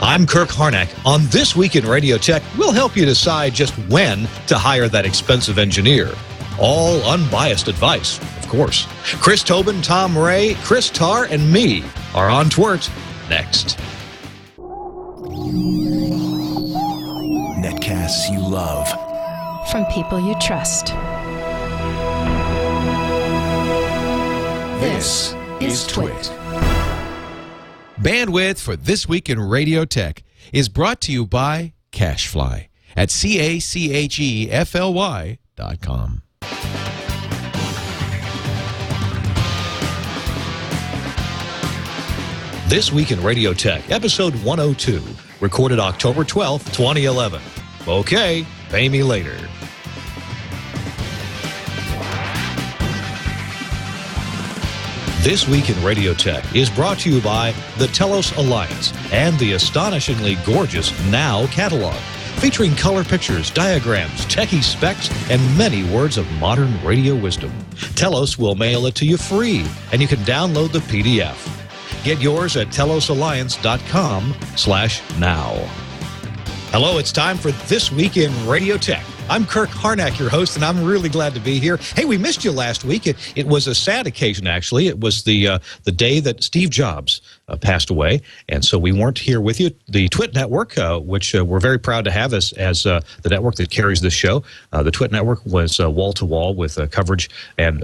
I'm Kirk Harnack. On This Week in Radio Tech, we'll help you decide just when to hire that expensive engineer. All unbiased advice, of course. Chris Tobin, Tom Ray, Chris Tarr, and me are on TWiRT next. Netcasts you love. From people you trust. This is TWiRT. Bandwidth for This Week in Radio Tech is brought to you by CacheFly at CACHEFLY.com. This Week in Radio Tech, episode 102, recorded October 12th, 2011. Okay, pay me later. This Week in Radio Tech is brought to you by the Telos Alliance and the astonishingly gorgeous Now catalog, featuring color pictures, diagrams, techie specs, and many words of modern radio wisdom. Telos will mail it to you free, and you can download the PDF. Get yours at telosalliance.com/now. Hello, it's time for This Week in Radio Tech. I'm Kirk Harnack, your host, and I'm really glad to be here. Hey, we missed you last week. It was a sad occasion, actually. It was the day that Steve Jobs passed away, and so we weren't here with you. The TWiRT Network, which we're very proud to have as the network that carries this show, the TWiRT Network was wall-to-wall with coverage and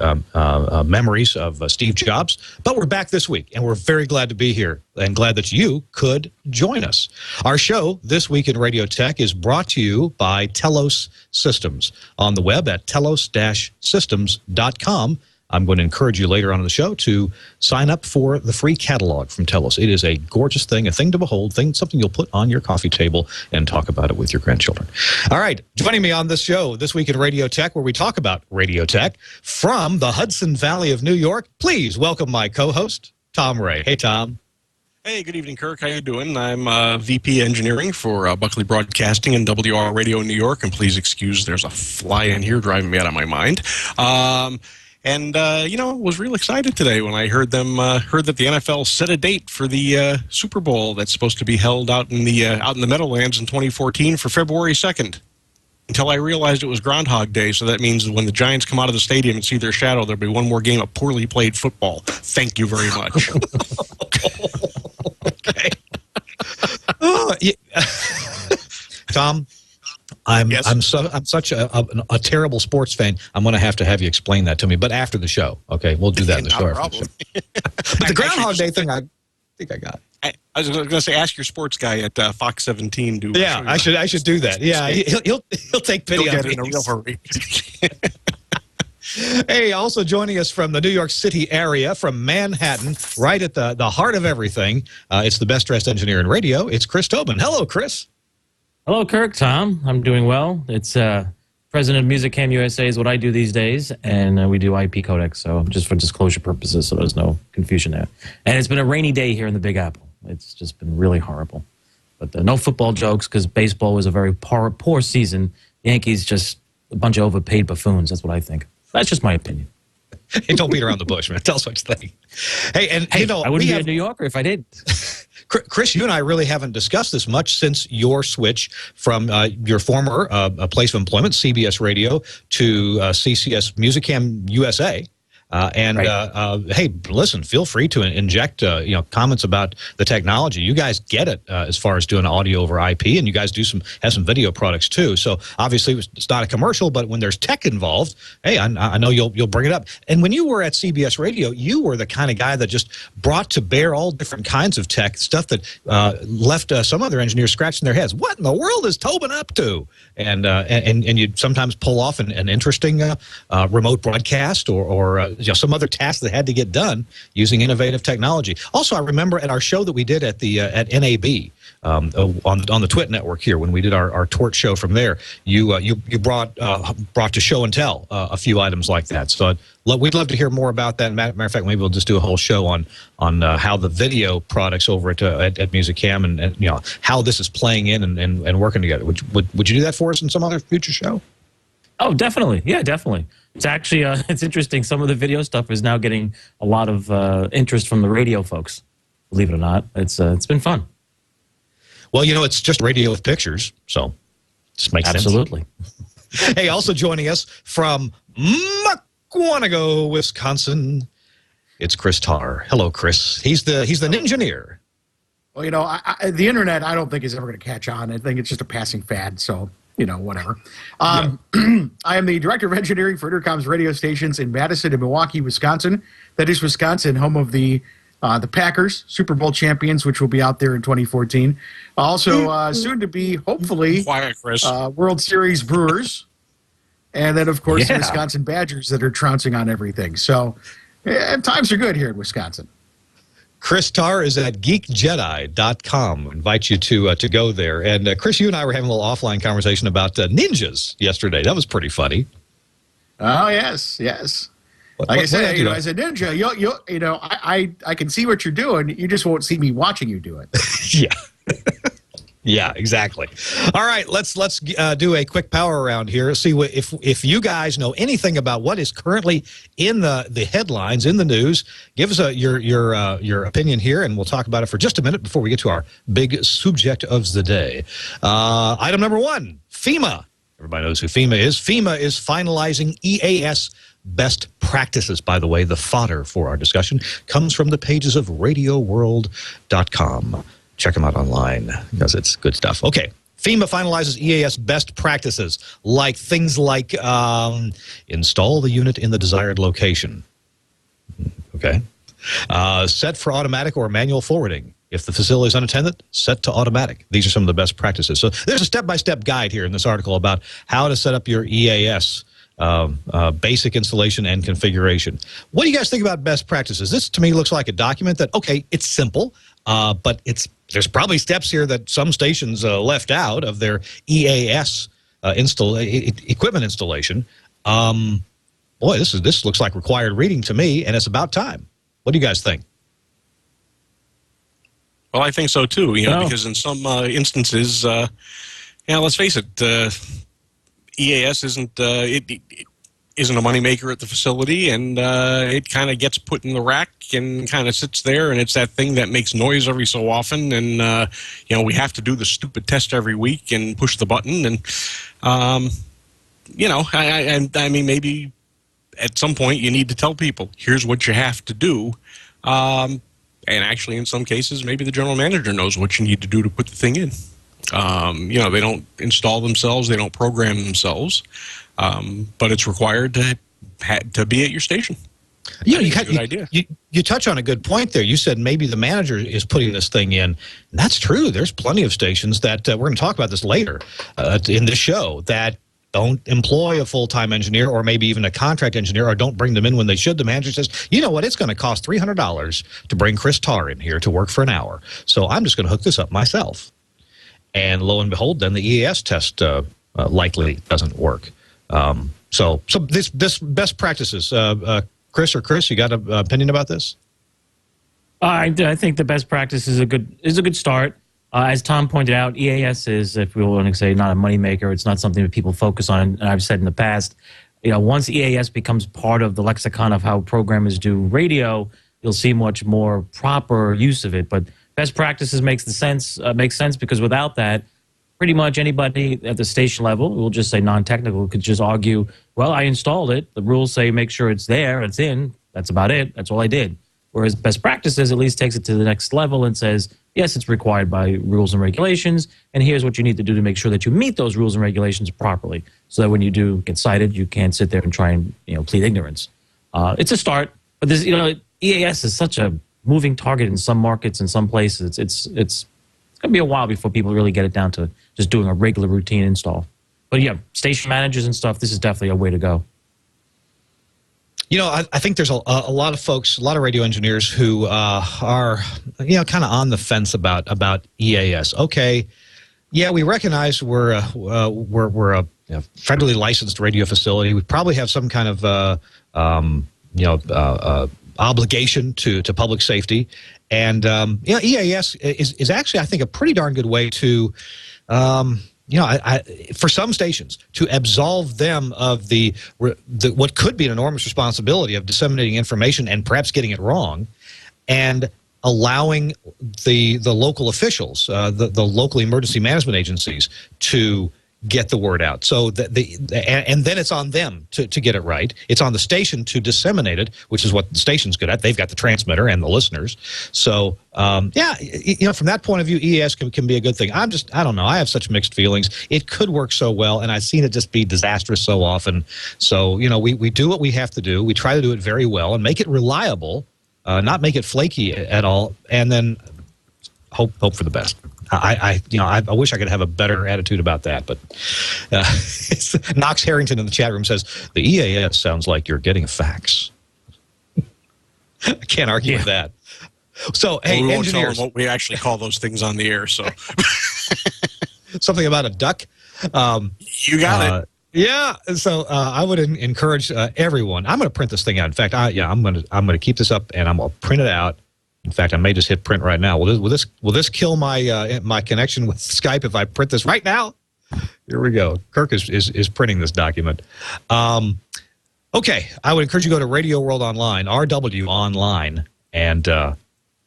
memories of Steve Jobs. But we're back this week, and we're very glad to be here and glad that you could join us. Our show, This Week in Radio Tech, is brought to you by Telos Systems on the web at telos-systems.com. I'm going to encourage you later on in the show to sign up for the free catalog from Telos. It is a gorgeous thing, a thing to behold, something you'll put on your coffee table and talk about it with your grandchildren. All right, joining me on this show, This Week in Radio Tech, where we talk about radio tech from the Hudson Valley of New York, please welcome my co-host, Tom Ray. Hey, Tom. Hey, good evening, Kirk. How you doing? I'm VP Engineering for Buckley Broadcasting and WR Radio in New York, and please excuse there's a fly in here driving me out of my mind. Was real excited today when I heard that the NFL set a date for the Super Bowl that's supposed to be held out in the Meadowlands in 2014 for February 2nd. Until I realized it was Groundhog Day, so that means when the Giants come out of the stadium and see their shadow, there'll be one more game of poorly played football. Thank you very much. Okay. Tom, I'm such a terrible sports fan. I'm going to have you explain that to me, but after the show. Okay, we'll do that in the show. But the Groundhog Day thing, I think I got. I was going to say, ask your sports guy at Fox 17. Yeah, I should do that. Yeah, he'll take pity on me. In a real hurry. Hey, also joining us from the New York City area, from Manhattan, right at the heart of everything, it's the best-dressed engineer in radio. It's Chris Tobin. Hello, Chris. Hello, Kirk. Tom. I'm doing well. It's president of Music Cam USA is what I do these days, and we do IP codecs, so just for disclosure purposes, so there's no confusion there. And it's been a rainy day here in the Big Apple. It's just been really horrible. But no football jokes, because baseball was a very poor season. Yankees just a bunch of overpaid buffoons. That's what I think. That's just my opinion. Hey, don't beat around the bush, man. Tell us what you think. Hey, I wouldn't be a New Yorker if I did. Chris, you and I really haven't discussed this much since your switch from your former place of employment, CBS Radio, to CCS Musicam USA. Hey, listen, feel free to inject comments about the technology. You guys get it as far as doing audio over IP, and you guys have some video products too. So obviously it's not a commercial, but when there's tech involved, hey, I know you'll bring it up. And when you were at CBS Radio, you were the kind of guy that just brought to bear all different kinds of tech stuff that left some other engineers scratching their heads. What in the world is Tobin up to? And you'd sometimes pull off an interesting remote broadcast or some other tasks that had to get done using innovative technology. Also, I remember at our show that we did at NAB on the TWiRT network here, when we did our TWiRT show from there, you brought to show and tell a few items like that. So we'd love to hear more about that. Matter of fact, maybe we'll just do a whole show on how the video products over at Musicam and how this is playing in and working together. Would you do that for us in some other future show? Oh, definitely. Yeah, definitely. It's actually it's interesting. Some of the video stuff is now getting a lot of interest from the radio folks. Believe it or not, it's been fun. Well, it's just radio with pictures, so just makes Absolutely. sense. Hey, also joining us from Muckwonago, Wisconsin, it's Chris Tarr. Hello, Chris. He's the Ninjaneer. Well, the internet, I don't think is ever going to catch on. I think it's just a passing fad. So, whatever. I am the director of engineering for Intercom's radio stations in Madison and Milwaukee, Wisconsin. That is Wisconsin, home of the Packers, Super Bowl champions, which will be out there in 2014. Also, soon to be, hopefully, Quiet, Chris. World Series Brewers. And then, of course, the Wisconsin Badgers that are trouncing on everything. So, times are good here in Wisconsin. Chris Tarr is at geekjedi.com. Invite you to go there. And Chris, you and I were having a little offline conversation about ninjas yesterday. That was pretty funny. Oh, yes. Like I said, as a ninja, I can see what you're doing. You just won't see me watching you do it. Yeah. Yeah, exactly. All right, let's do a quick power round here. See if you guys know anything about what is currently in the headlines in the news. Give us your opinion here, and we'll talk about it for just a minute before we get to our big subject of the day. Item number 1: FEMA. Everybody knows who FEMA is. FEMA is finalizing EAS best practices. By the way, the fodder for our discussion comes from the pages of RadioWorld.com. Check them out online because it's good stuff. Okay, FEMA finalizes EAS best practices, like things like install the unit in the desired location. Okay. Set for automatic or manual forwarding. If the facility is unattended, set to automatic. These are some of the best practices. So there's a step-by-step guide here in this article about how to set up your EAS basic installation and configuration. What do you guys think about best practices? This, to me, looks like a document that, okay, it's simple, but there's probably steps here that some stations left out of their EAS equipment installation. Boy, this looks like required reading to me, and it's about time. What do you guys think? Well, I think so too. Because in some instances, let's face it, EAS isn't it isn't a moneymaker at the facility, and it kind of gets put in the rack and kind of sits there, and it's that thing that makes noise every so often, and we have to do the stupid test every week and push the button, and I mean, maybe at some point you need to tell people, here's what you have to do, and actually in some cases maybe the general manager knows what you need to do to put the thing in. They don't install themselves, they don't program themselves, but it's required to be at your station. You touch on a good point there. You said maybe the manager is putting this thing in. And that's true. There's plenty of stations that we're going to talk about this later in this show that don't employ a full-time engineer or maybe even a contract engineer, or don't bring them in when they should. The manager says, you know what, it's going to cost $300 to bring Chris Tarr in here to work for an hour. So I'm just going to hook this up myself. And lo and behold, then the EAS test likely doesn't work. So this best practices, Chris, you got an opinion about this? I think the best practice is a good start. As Tom pointed out, EAS is, if we want to say, not a moneymaker. It's not something that people focus on. And I've said in the past, once EAS becomes part of the lexicon of how programmers do radio, you'll see much more proper use of it. But best practices makes sense because without that, pretty much anybody at the station level, we'll just say non-technical, could just argue, well, I installed it. The rules say make sure it's there, it's in. That's about it. That's all I did. Whereas best practices at least takes it to the next level and says, yes, it's required by rules and regulations, and here's what you need to do to make sure that you meet those rules and regulations properly, so that when you do get cited, you can't sit there and try and plead ignorance. It's a start, but this EAS is such a moving target in some markets and some places. It's going to be a while before people really get it down to just doing a regular routine install. But yeah, station managers and stuff, this is definitely a way to go. I think there's a lot of folks, a lot of radio engineers who are, kind of on the fence about EAS. Okay, yeah, we recognize we're a federally licensed radio facility. We probably have some kind of obligation to public safety, and EAS is actually, I think, a pretty darn good way to. For some stations, to absolve them of the what could be an enormous responsibility of disseminating information and perhaps getting it wrong, and allowing the local officials, the local emergency management agencies, to get the word out. So and then it's on them to get it right. It's on the station to disseminate it, which is what the station's good at. They've got the transmitter and the listeners. So yeah, from that point of view, EAS can be a good thing. I don't know. I have such mixed feelings. It could work so well, and I've seen it just be disastrous so often. So we do what we have to do. We try to do it very well and make it reliable, not make it flaky at all, and then hope for the best. I wish I could have a better attitude about that, but Knox Harrington in the chat room says the EAS sounds like you're getting a fax. I can't argue with that. So, hey, we engineers, won't tell them what we actually call those things on the air. So, something about a duck. You got it. Yeah. So I would encourage everyone. I'm going to print this thing out. In fact, I'm going to keep this up and I'm going to print it out. In fact, I may just hit print right now. Will this kill my my connection with Skype if I print this right now? Here we go. Kirk is printing this document. Okay, I would encourage you to go to Radio World Online, RW Online, and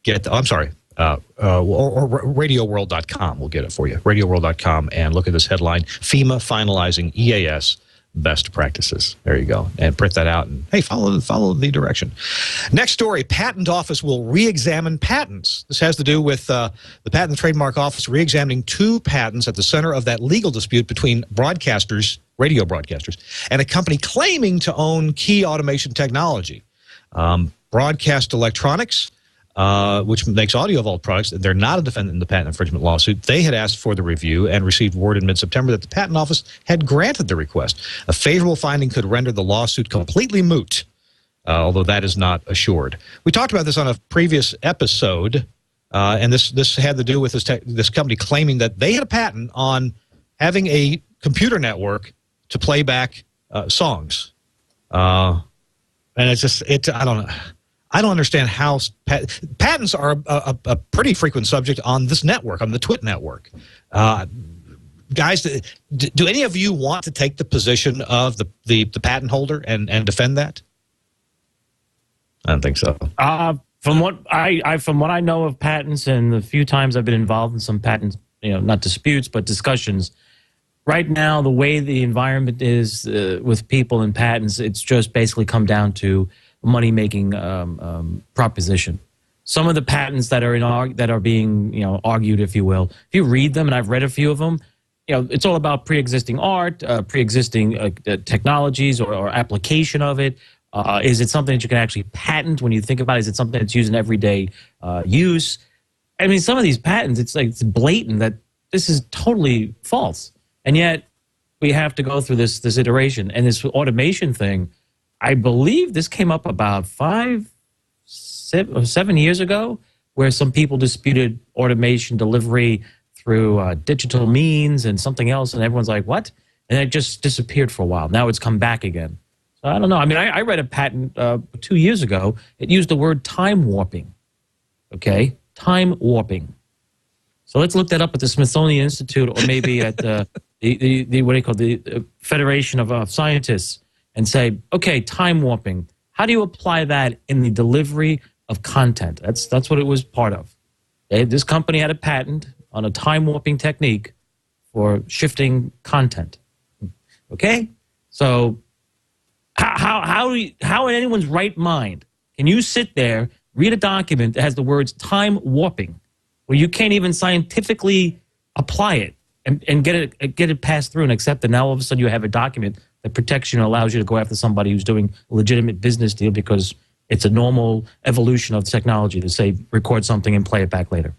get. I'm sorry, or RadioWorld.com. We'll get it for you. RadioWorld.com, and look at this headline: FEMA finalizing EAS best practices. There you go, and print that out. And hey, follow the direction. Next story: Patent Office will re-examine patents. This has to do with the Patent and Trademark Office re-examining 2 patents at the center of that legal dispute between broadcasters, radio broadcasters, and a company claiming to own key automation technology. Broadcast Electronics, which makes audio vault products, they're not a defendant in the patent infringement lawsuit. They had asked for the review and received word in mid-September that the Patent Office had granted the request. A favorable finding could render the lawsuit completely moot, although that is not assured. We talked about this on a previous episode, and this had to do with this company claiming that they had a patent on having a computer network to play back songs. And it's just, I don't understand how patents are a pretty frequent subject on this network, on the TWiRT network. Guys, do any of you want to take the position of the patent holder and defend that? I don't think so. From what I know of patents and the few times I've been involved in some patents, not disputes, but discussions, right now, the way the environment is with people and patents, it's just basically come down to money-making proposition. Some of the patents that are being argued, if you will, if you read them, and I've read a few of them, it's all about pre-existing art, pre-existing technologies or application of it. Is it something that you can actually patent when you think about it? Is it something that's used in everyday use? I mean, some of these patents, it's blatant that this is totally false, and yet we have to go through this iteration and this automation thing. I believe this came up about 7 years ago, where some people disputed automation delivery through digital means and something else, and everyone's like, what? And it just disappeared for a while. Now it's come back again. So I don't know. I mean, I read a patent 2 years ago. It used the word time warping. Okay? Time warping. So let's look that up at the Smithsonian Institute or maybe at the what do you call the Federation of Scientists, and say, okay, time warping. How do you apply that in the delivery of content? That's what it was part of. This company had a patent on a time warping technique for shifting content. Okay, so how in anyone's right mind can you sit there, read a document that has the words time warping, where you can't even scientifically apply it and get it passed through and accept it? Now all of a sudden you have a document that protects you and allows you to go after somebody who's doing a legitimate business deal because it's a normal evolution of technology to say record something and play it back later.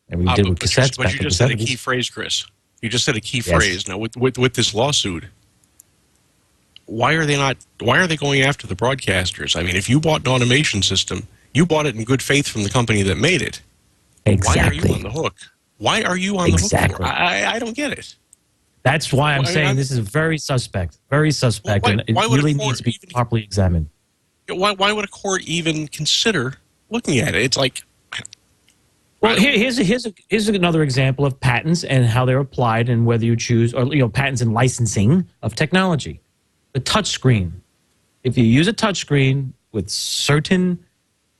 And we did with cassettes. But you just said a key phrase, Chris. You just said a key phrase. Now with this lawsuit, why are they going after the broadcasters? I mean, if you bought an automation system, you bought it in good faith from the company that made it. Exactly. Why are you on the hook? Why are you on the hook for? I don't get it. That's why I'm saying this is very suspect, and it really needs to be properly examined. Why would a court even consider looking at it? It's like, well, here's another example of patents and how they're applied, and whether you choose, or patents and licensing of technology. The touch screen. If you use a touch screen with certain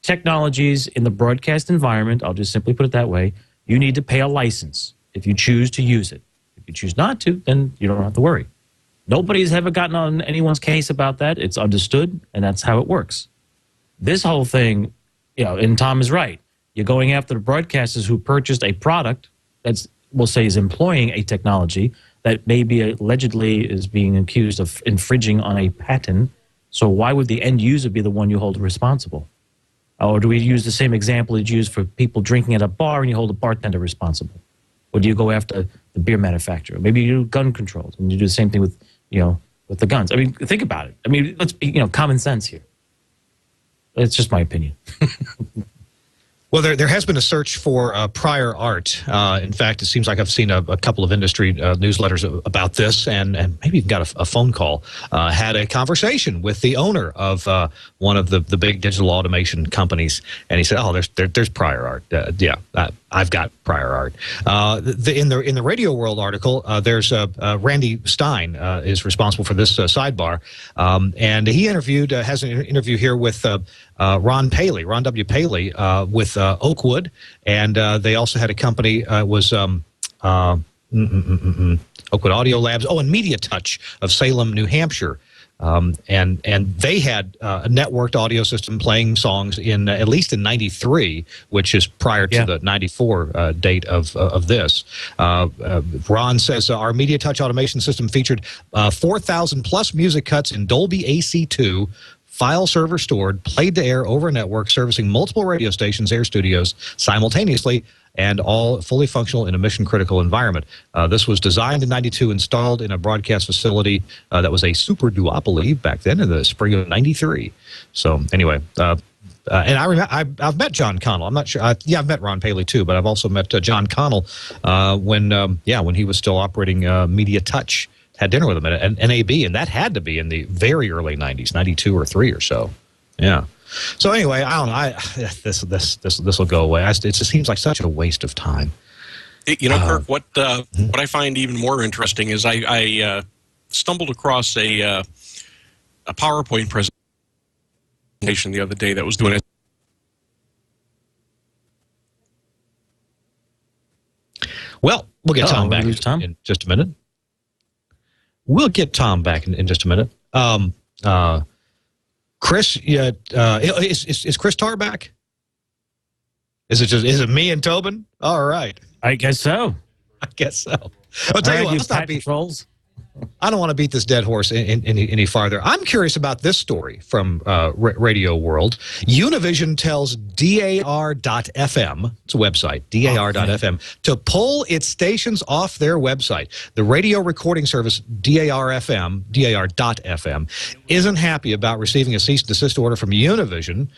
technologies in the broadcast environment, I'll just simply put it that way, you need to pay a license if you choose to use it. If you choose not to, then you don't have to worry. Nobody's ever gotten on anyone's case about that. It's understood, and that's how it works. This whole thing, and Tom is right. You're going after the broadcasters who purchased a product that's, we'll say, is employing a technology that maybe allegedly is being accused of infringing on a patent. So why would the end user be the one you hold responsible? Or do we use the same example that's used for people drinking at a bar and you hold a bartender responsible? Or do you go after the beer manufacturer? Maybe you do gun controls and you do the same thing with, with the guns. I mean, think about it. I mean, let's be, common sense here. It's just my opinion. Well, there has been a search for prior art. In fact, it seems like I've seen a couple of industry newsletters about this, and maybe even got a phone call. Had a conversation with the owner of one of the big digital automation companies, and he said, "Oh, there's prior art. Yeah, I've got prior art." In the Radio World article, there's Randy Stein is responsible for this sidebar, and he has an interview here with Ron W. Paley with Oakwood, and they also had a company Oakwood Audio Labs. Oh, and Media Touch of Salem, New Hampshire. And they had a networked audio system playing songs at least in '93, which is prior to the '94 date of this. Ron says our Media Touch automation system featured 4,000 plus music cuts in Dolby AC2. File server stored, played to air over a network, servicing multiple radio stations, air studios simultaneously, and all fully functional in a mission-critical environment. This was designed in '92, installed in a broadcast facility that was a super duopoly back then in the spring of '93. So anyway, and I've met John Connell. I'm not sure. I've met Ron Paley too, but I've also met John Connell when he was still operating Media Touch. Had dinner with him at NAB, and that had to be in the very early '90s, '92 or '3 or so. Yeah. So anyway, I don't know. This will go away. It just seems like such a waste of time. Kirk, what I find even more interesting is I stumbled across a PowerPoint presentation the other day that was doing it. Well, we'll get Tom back in just a minute. We'll get Tom back in just a minute. Chris, is Chris Tarr back? Is it me and Tobin? All right. I guess so. I'll tell you what, let's not be trolls. I don't want to beat this dead horse any farther. I'm curious about this story from Radio World. Univision tells DAR.FM, it's a website, DAR.FM, to pull its stations off their website. The radio recording service DAR.FM, isn't happy about receiving a cease and desist order from Univision,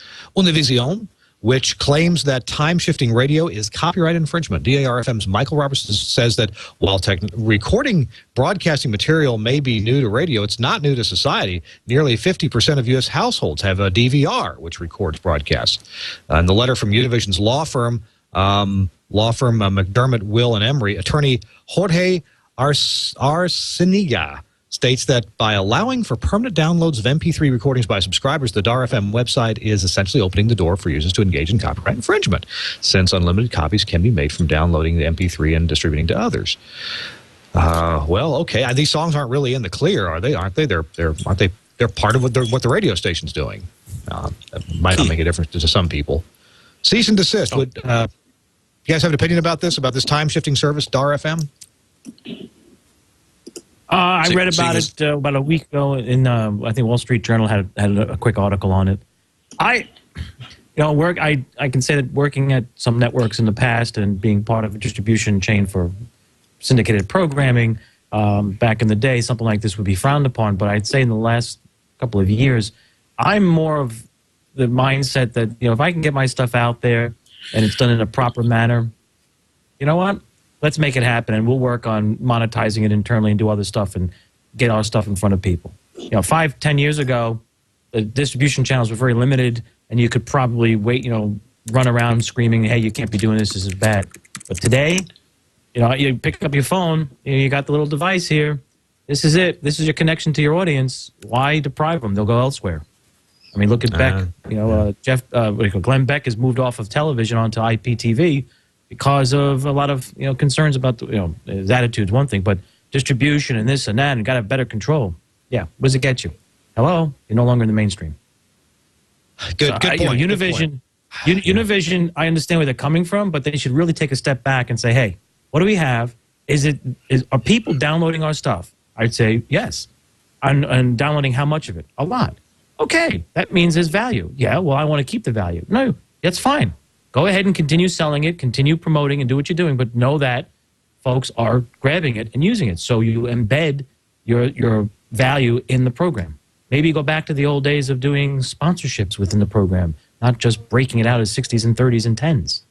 which claims that time-shifting radio is copyright infringement. DAR-FM's Michael Robertson says that while recording broadcasting material may be new to radio, it's not new to society. Nearly 50% of U.S. households have a DVR, which records broadcasts. And the letter from Univision's law firm McDermott, Will & Emery, attorney Jorge Arciniga, states that by allowing for permanent downloads of MP3 recordings by subscribers, the DAR-FM website is essentially opening the door for users to engage in copyright infringement, since unlimited copies can be made from downloading the MP3 and distributing to others. Well, okay, these songs aren't really in the clear, are they? Aren't they? They're part of what the radio station's doing. That might not make a difference to some people. Cease and desist. Would you guys have an opinion about this time-shifting service, DAR-FM? I read about it about a week ago in I think Wall Street Journal had a quick article on it. I can say that working at some networks in the past and being part of a distribution chain for syndicated programming back in the day, something like this would be frowned upon. But I'd say in the last couple of years, I'm more of the mindset that if I can get my stuff out there and it's done in a proper manner, you know what? Let's make it happen, and we'll work on monetizing it internally and do other stuff and get our stuff in front of people. 5-10 years ago, the distribution channels were very limited, and you could probably run around screaming, "Hey, you can't be doing this. This is bad." But today, you pick up your phone, you got the little device here. This is it. This is your connection to your audience. Why deprive them? They'll go elsewhere. I mean, look at Beck. Glenn Beck has moved off of television onto IPTV because of a lot of concerns about his attitude's one thing, but distribution and this and that, and got a better control. Yeah, what does it get you? Hello, you're no longer in the mainstream. Good point. Univision, Univision. I understand where they're coming from, but they should really take a step back and say, hey, what do we have? Are people downloading our stuff? I'd say yes. And downloading how much of it? A lot. Okay, that means there's value. Yeah, well, I want to keep the value. No, that's fine. Go ahead and continue selling it, continue promoting, and do what you're doing, but know that folks are grabbing it and using it. So you embed your value in the program. Maybe go back to the old days of doing sponsorships within the program, not just breaking it out as 60s and 30s and 10s.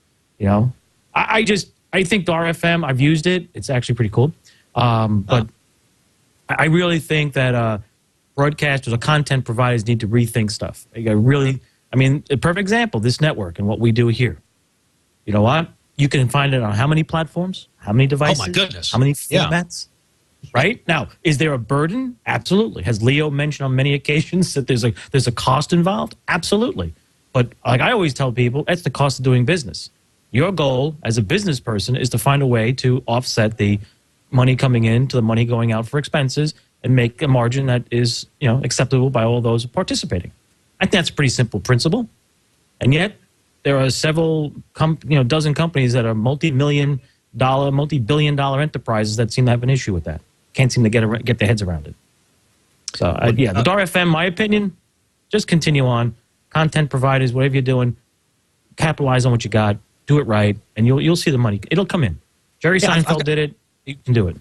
I think the RFM, I've used it. It's actually pretty cool. But I really think that broadcasters or content providers need to rethink stuff. A perfect example, this network and what we do here. You know what? You can find it on how many platforms, how many devices, oh my goodness, how many formats. Right? Now, is there a burden? Absolutely. Has Leo mentioned on many occasions that there's a cost involved? Absolutely. But like I always tell people, that's the cost of doing business. Your goal as a business person is to find a way to offset the money coming in to the money going out for expenses and make a margin that is, acceptable by all those participating. I think that's a pretty simple principle. And yet there are several, dozen companies that are multi-billion dollar enterprises that seem to have an issue with that. Can't seem to get their heads around it. So, the DAR-FM, my opinion, just continue on. Content providers, whatever you're doing, capitalize on what you got, do it right, and you'll see the money. It'll come in. Jerry Seinfeld did it. You can do it.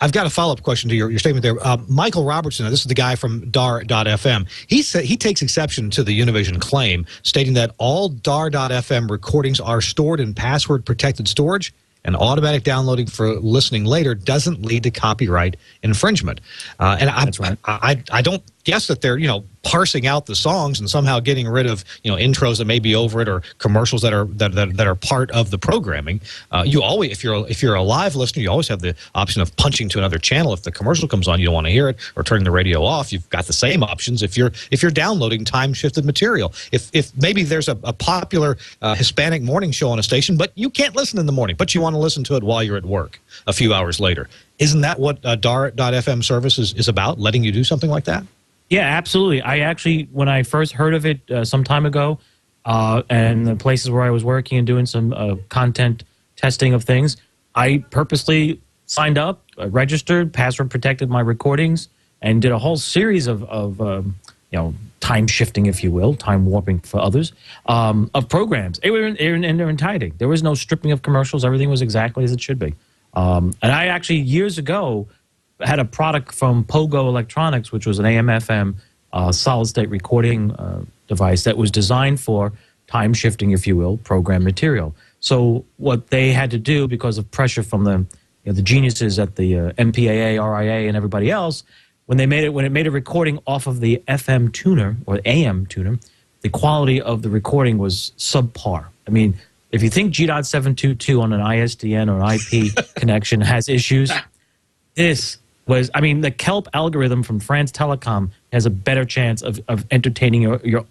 I've got a follow-up question to your statement there. Michael Robertson, this is the guy from DAR.FM. He said he takes exception to the Univision claim, stating that all DAR.FM recordings are stored in password-protected storage, and automatic downloading for listening later doesn't lead to copyright infringement. That's right. I don't guess that they're parsing out the songs and somehow getting rid of intros that may be over it or commercials that are part of the programming. You always, if you're a live listener, you always have the option of punching to another channel. If the commercial comes on, you don't want to hear it, or turning the radio off. You've got the same options if you're downloading time shifted material. If maybe there's a popular Hispanic morning show on a station, but you can't listen in the morning, but you want to listen to it while you're at work a few hours later. Isn't that what DAR.FM service is about, letting you do something like that? Yeah, absolutely. I actually, when I first heard of it some time ago, and the places where I was working and doing some content testing of things, I purposely signed up, registered, password protected my recordings, and did a whole series of time shifting, if you will, time warping for others, of programs. They were in their entirety. There was no stripping of commercials. Everything was exactly as it should be. And I actually, years ago, had a product from Pogo Electronics, which was an AM/FM solid-state recording device that was designed for time shifting, if you will, program material. So what they had to do, because of pressure from the geniuses at the MPAA, RIA, and everybody else, when it made a recording off of the FM tuner or AM tuner, the quality of the recording was subpar. I mean, if you think G.722 on an ISDN or an IP connection has issues, this was, the Kelp algorithm from France Telecom has a better chance of entertaining your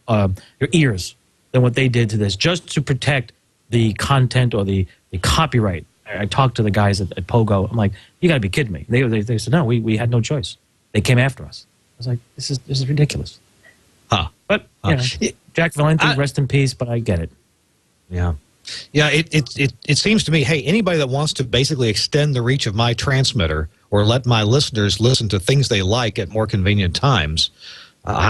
ears than what they did to this, just to protect the content or the copyright. I talked to the guys at Pogo. I'm like, you got to be kidding me. They said, no, we had no choice. They came after us. I was like, this is ridiculous. Huh. But, Jack Valenti, rest in peace, but I get it. Yeah. Yeah, it seems to me, hey, anybody that wants to basically extend the reach of my transmitter or let my listeners listen to things they like at more convenient times,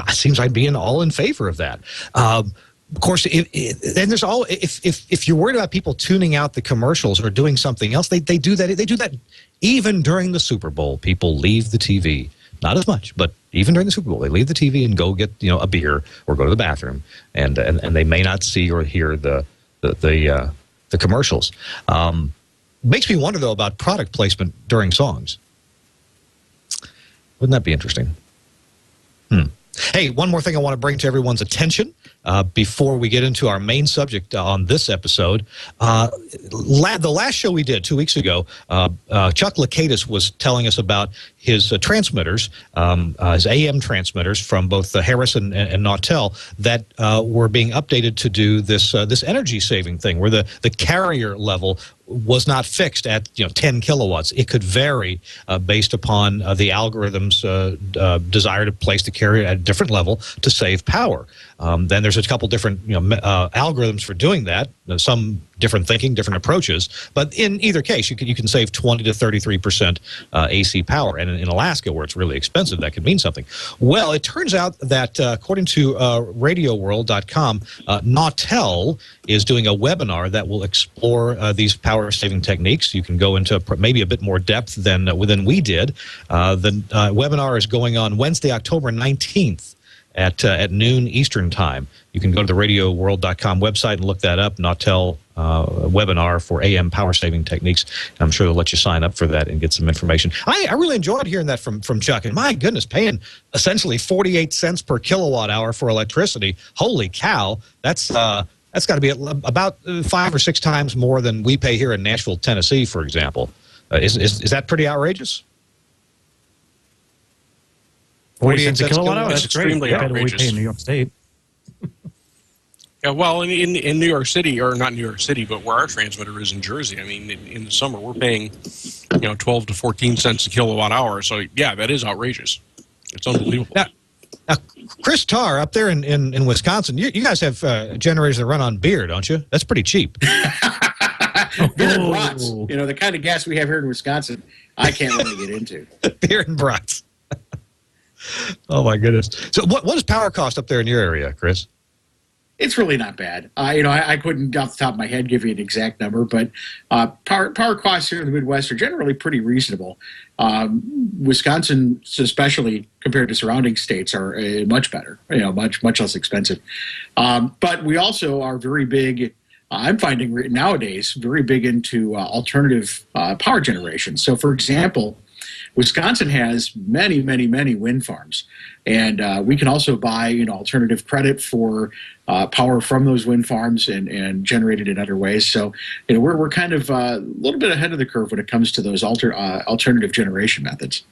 seems I'd be all in favor of that. Of course, then there's if you're worried about people tuning out the commercials or doing something else, they do that. They do that even during the Super Bowl. People leave the TV. Not as much, but even during the Super Bowl, they leave the TV and go get a beer or go to the bathroom, and they may not see or hear the commercials. Makes me wonder though about product placement during songs. Wouldn't that be interesting? Hey, one more thing I want to bring to everyone's attention. before we get into our main subject on this episode. The last show we did 2 weeks ago, Chuck Lakatos was telling us about his transmitters, his AM transmitters from both Harris and Nautel that were being updated to do this energy saving thing, where the carrier level was not fixed at 10 kilowatts. It could vary based upon the algorithm's desire to place the carrier at a different level to save power. Then there's a couple different algorithms for doing that. Some different thinking, different approaches. But in either case, you can save 20 to 33% AC power. And in Alaska, where it's really expensive, that could mean something. Well, it turns out that according to RadioWorld.com, Nautel is doing a webinar that will explore these power-saving techniques. You can go into maybe a bit more depth than we did. The webinar is going on Wednesday, October 19th. At noon Eastern Time. You can go to the RadioWorld.com website and look that up, Nautel webinar for AM power-saving techniques. I'm sure they'll let you sign up for that and get some information. I really enjoyed hearing that from Chuck. And my goodness, paying essentially 48 cents per kilowatt hour for electricity, holy cow, that's got to be about 5 or 6 times more than we pay here in Nashville, Tennessee, for example. Is that pretty outrageous? 40 cents a kilowatt hour? That's extremely great. outrageous. We pay in New York State. Yeah, well, in New York City, or not New York City, but where our transmitter is in Jersey, I mean, in the summer, we're paying 12 to 14 cents a kilowatt hour. So, yeah, that is outrageous. It's unbelievable. Now Chris Tarr, up there in Wisconsin, you guys have generators that run on beer, don't you? That's pretty cheap. Beer and brats. The kind of gas we have here in Wisconsin, I can't really get into. Beer and brats. Oh, my goodness. So what does power cost up there in your area, Chris? It's really not bad. I couldn't off the top of my head give you an exact number, but power costs here in the Midwest are generally pretty reasonable. Wisconsin, especially compared to surrounding states, are much better. Much less expensive. But we also are very big. I'm finding nowadays very big into alternative power generation. So, for example, Wisconsin has many, many, many wind farms, and we can also buy alternative credit for power from those wind farms and generate it in other ways. So we're kind of a little bit ahead of the curve when it comes to those alternative generation methods.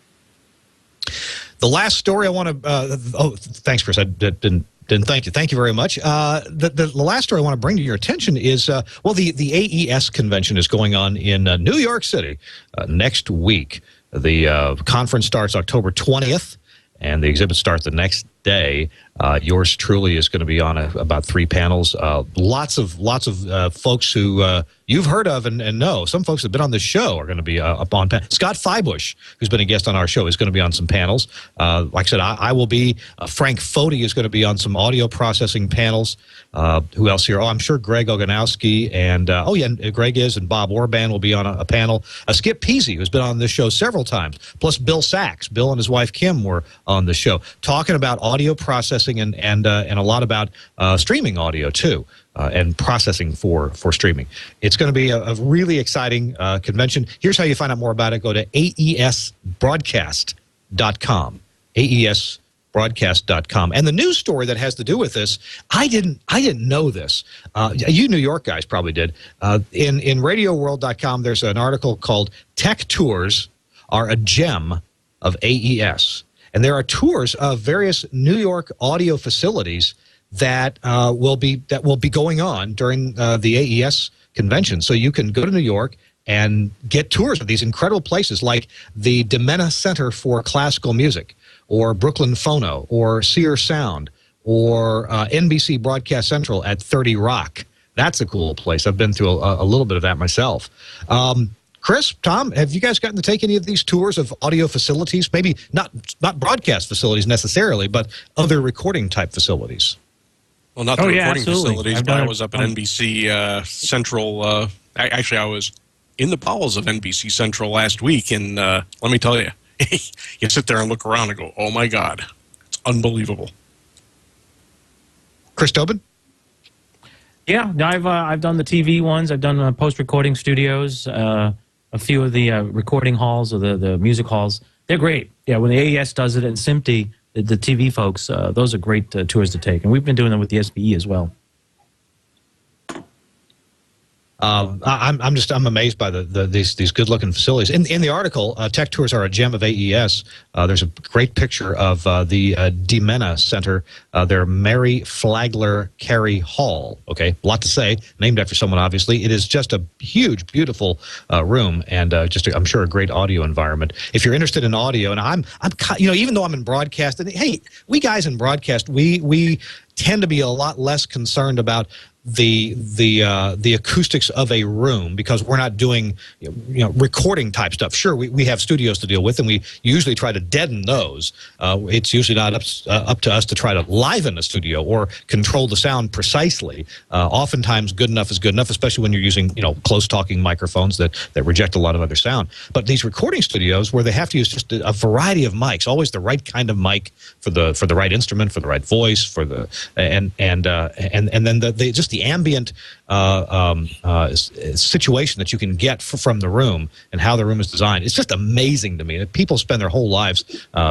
The last story I want to thanks, Chris. I didn't thank you. Thank you very much. The last story I want to bring to your attention is, the AES convention is going on in New York City next week. The conference starts October 20th, and the exhibit starts the next day. Yours truly is going to be on about 3 panels. Lots of folks who you've heard of and know. Some folks that have been on this show are going to be up on panels. Scott Feibusch, who's been a guest on our show, is going to be on some panels. Like I said, I will be. Frank Foti is going to be on some audio processing panels. Who else here? Oh, I'm sure Greg Oganowski and Greg is, and Bob Orban will be on a panel. Skip Peasy, who's been on this show several times, plus Bill Sachs. Bill and his wife Kim were on the show talking about audio processing and a lot about streaming audio too, and processing for streaming. It's going to be a really exciting convention. Here's how you find out more about it. Go to aesbroadcast.com. aesbroadcast.com. And the news story that has to do with this, I didn't know this. You New York guys probably did. In RadioWorld.com, there's an article called "Tech Tours Are a Gem of AES." And there are tours of various New York audio facilities that will be going on during the AES convention. So you can go to New York and get tours of these incredible places like the Demena Center for Classical Music, or Brooklyn Phono, or Sear Sound, or NBC Broadcast Central at 30 Rock. That's a cool place. I've been through a little bit of that myself. Chris, Tom, have you guys gotten to take any of these tours of audio facilities? Maybe not broadcast facilities necessarily, but other recording type facilities. Well, not the recording absolutely. facilities, but I was up at NBC Central. Actually, I was in the bowels of NBC Central last week, and let me tell you, you sit there and look around and go, "Oh my God, it's unbelievable." Chris Tobin? Yeah, I've done the TV ones. I've done post-recording studios, a few of the recording halls or the music halls. They're great. Yeah, when the AES does it in SMPTE, the TV folks, those are great tours to take. And we've been doing them with the SBE as well. I'm amazed by these good looking facilities. In the article, Tech Tours are a gem of AES. There's a great picture of the DiMenna Center, their Mary Flagler Carey Hall. Okay, a lot to say. Named after someone, obviously. It is just a huge, beautiful room, and I'm sure a great audio environment. If you're interested in audio, and I'm even though I'm in broadcast, and hey, we guys in broadcast, we tend to be a lot less concerned about the acoustics of a room, because we're not doing recording type stuff. Sure, we have studios to deal with, and we usually try to deaden those. It's usually not up to us to try to liven a studio or control the sound precisely. Oftentimes, good enough is good enough, especially when you're using close talking microphones that reject a lot of other sound. But these recording studios where they have to use just a variety of mics, always the right kind of mic for the right instrument, for the right voice, for the and then just the ambient situation that you can get from the room and how the room is designed. It's just amazing to me. People spend their whole lives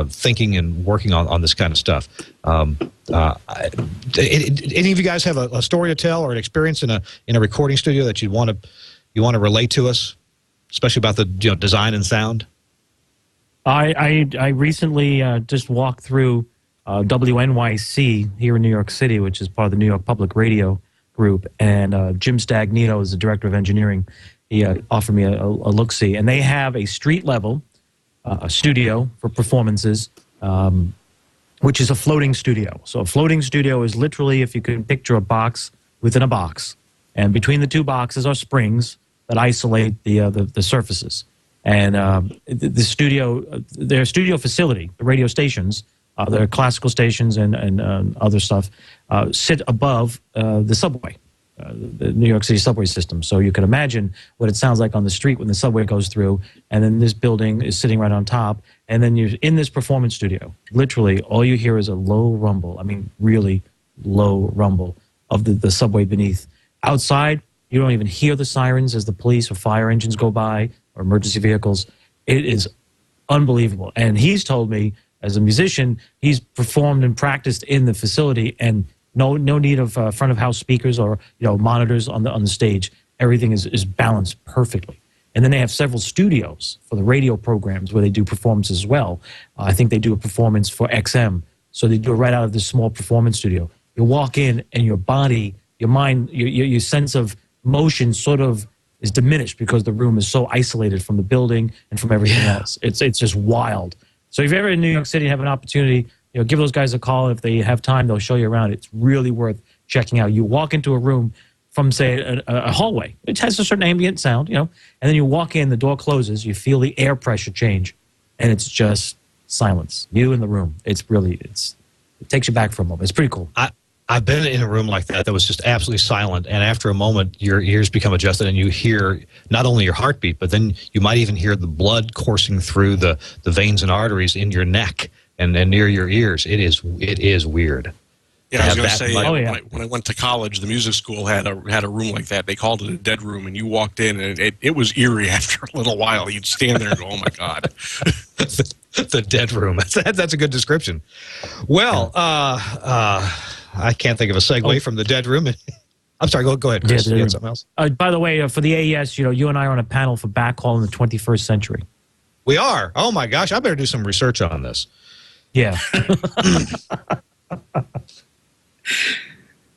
thinking and working on this kind of stuff. Any of you guys have a story to tell or an experience in a recording studio that you want to relate to us, especially about the design and sound? I recently just walked through WNYC here in New York City, which is part of the New York Public Radio Group, and Jim Stagnito is the director of engineering. He offered me a look-see, and they have a street-level studio for performances, which is a floating studio. So a floating studio is literally, if you could picture a box within a box, and between the two boxes are springs that isolate the surfaces. And the studio, their studio facility, the radio stations, their classical stations and other stuff, sit above the subway, the New York City subway system. So you can imagine what it sounds like on the street when the subway goes through, and then this building is sitting right on top, and then you're in this performance studio. Literally, all you hear is a low rumble, I mean really low rumble of the subway beneath. Outside, you don't even hear the sirens as the police or fire engines go by, or emergency vehicles. It is unbelievable. And he's told me, as a musician, he's performed and practiced in the facility, and no need of front of house speakers or monitors on the stage. Everything is balanced perfectly. And then they have several studios for the radio programs where they do performances as well. I think they do a performance for XM, so they do it right out of this small performance studio. You walk in, and your body, your mind, your sense of motion sort of is diminished because the room is so isolated from the building and from everything else. It's just wild. So if you're ever in New York City and have an opportunity, give those guys a call. If they have time, they'll show you around. It's really worth checking out. You walk into a room from, say, a hallway. It has a certain ambient sound, and then you walk in, the door closes, you feel the air pressure change, and it's just silence. You in the room. It takes you back for a moment. It's pretty cool. I've been in a room like that was just absolutely silent, and after a moment, your ears become adjusted, and you hear not only your heartbeat, but then you might even hear the blood coursing through the veins and arteries in your neck and near your ears. It is weird. Yeah, I was going to say, when I went to college, the music school had a room like that. They called it a dead room, and you walked in, and it was eerie after a little while. You'd stand there and go, oh, my God. The dead room. That's a good description. Well, I can't think of a segue from the dead room. I'm sorry, go ahead, Chris. You had something else? By the way, for the AES, you and I are on a panel for backhaul in the 21st century. We are? Oh, my gosh. I better do some research on this. Yeah.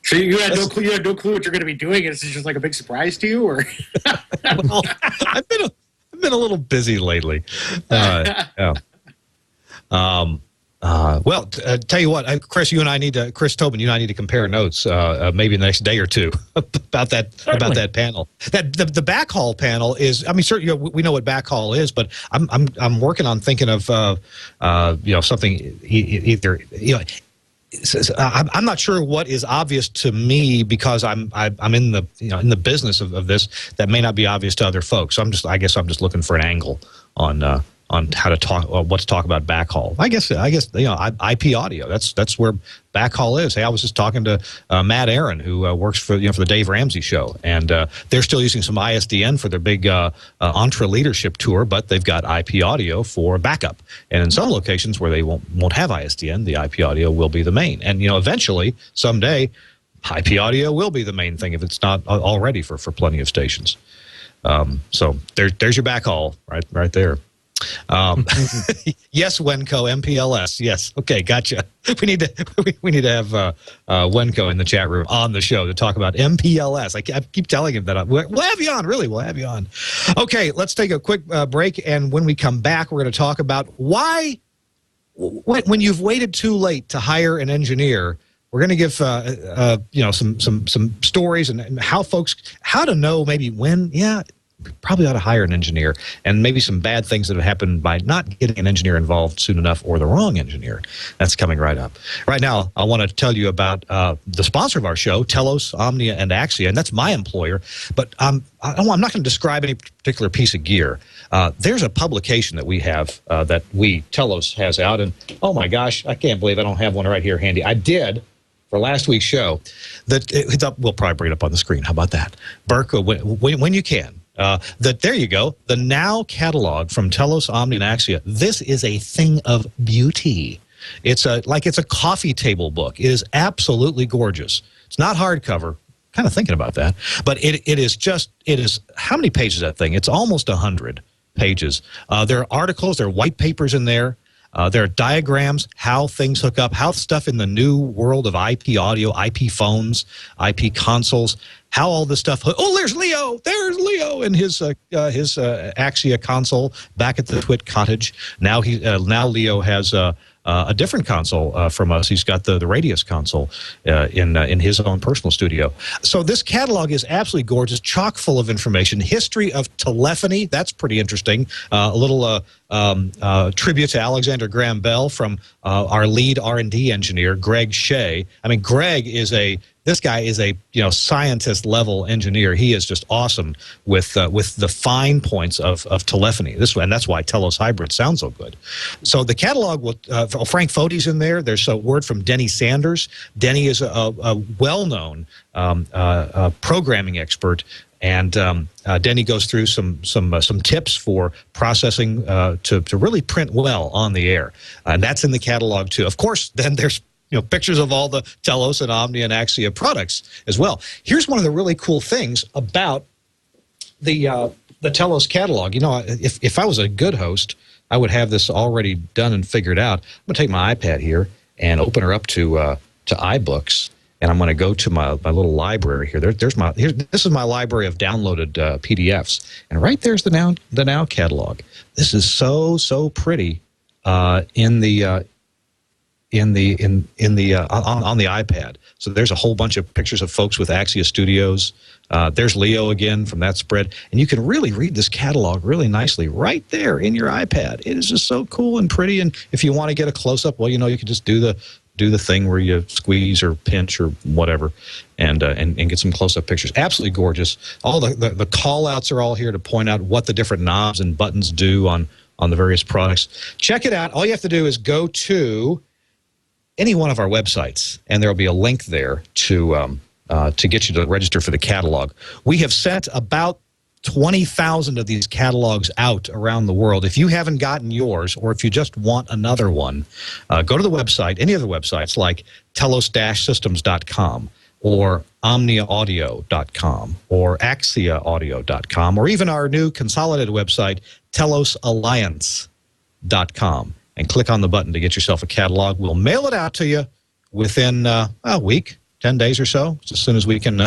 So you had no clue what you're going to be doing? Is this just like a big surprise to you, or? Well, I've been a little busy lately. Well, tell you what, Chris, Chris Tobin, you and I need to compare notes maybe in the next day or two about that panel. The backhaul panel is, I mean, certainly we know what backhaul is, but I'm working on thinking of something either I'm not sure what is obvious to me because I'm in the business of this that may not be obvious to other folks. So I guess I'm just looking for an angle on how to talk, what to talk about backhaul. I guess IP audio. That's where backhaul is. Hey, I was just talking to Matt Aaron, who works for for the Dave Ramsey Show, and they're still using some ISDN for their big Entre Leadership tour, but they've got IP audio for backup. And in some locations where they won't have ISDN, the IP audio will be the main. And eventually, someday, IP audio will be the main thing if it's not already for plenty of stations. So there's your backhaul right there. Yes, Wenco, MPLS. Yes. Okay, gotcha. We need to have Wenco in the chat room on the show to talk about MPLS. I keep telling him that we'll have you on. Really, we'll have you on. Okay, let's take a quick break, and when we come back, we're going to talk about why, when you've waited too late to hire an engineer. We're going to give some stories and how to know maybe when. Yeah. Probably ought to hire an engineer, and maybe some bad things that have happened by not getting an engineer involved soon enough, or the wrong engineer. That's coming right up. Right now, I want to tell you about the sponsor of our show, Telos, Omnia, and Axia, and that's my employer. But I'm not going to describe any particular piece of gear. There's a publication that we have that Telos has out, and oh my gosh, I can't believe I don't have one right here handy. I did for last week's show. We'll probably bring it up on the screen. How about that, Burke? When you can. There you go. The Now catalog from Telos, Omni, and Axia. This is a thing of beauty. It's a coffee table book. It is absolutely gorgeous. It's not hardcover. Kind of thinking about that, but it is. How many pages is that thing? It's almost 100 pages. There are articles. There are white papers in there. There are diagrams, how things hook up, how stuff in the new world of IP audio, IP phones, IP consoles, how all this stuff. Oh, there's Leo. There's Leo in his Axia console back at the TWiRT cottage. Now Leo has a different console from us. He's got the Radius console in his own personal studio. So this catalog is absolutely gorgeous, chock full of information. History of telephony, that's pretty interesting. A little tribute to Alexander Graham Bell from our lead R&D engineer, Greg Shea. I mean, this guy is a scientist level engineer. He is just awesome with the fine points of telephony. And that's why Telos Hybrid sounds so good. So the catalog will Frank Fode's in there. There's a word from Denny Sanders. Denny is a well-known programming expert. And Denny goes through some tips for processing to really print well on the air, and that's in the catalog too. Of course, then there's pictures of all the Telos and Omni and Axia products as well. Here's one of the really cool things about the Telos catalog. If I was a good host, I would have this already done and figured out. I'm going to take my iPad here and open her up to iBooks. And I'm going to go to my little library here. This is my library of downloaded PDFs, and right there's the Now catalog. This is so pretty on the iPad. So there's a whole bunch of pictures of folks with Axia Studios. There's Leo again from that spread, and you can really read this catalog really nicely right there in your iPad. It is just so cool and pretty. And if you want to get a close up, well, you can just do the thing where you squeeze or pinch or whatever and get some close-up pictures. Absolutely gorgeous. All the call-outs are all here to point out what the different knobs and buttons do on the various products. Check it out. All you have to do is go to any one of our websites, and there will be a link there to get you to register for the catalog. We have sent about 20,000 of these catalogs out around the world. If you haven't gotten yours, or if you just want another one, go to the website, any of the websites like telos-systems.com or omniaaudio.com or axiaaudio.com, or even our new consolidated website, telosalliance.com, and click on the button to get yourself a catalog. We'll mail it out to you within a week, 10 days or so, as soon as we can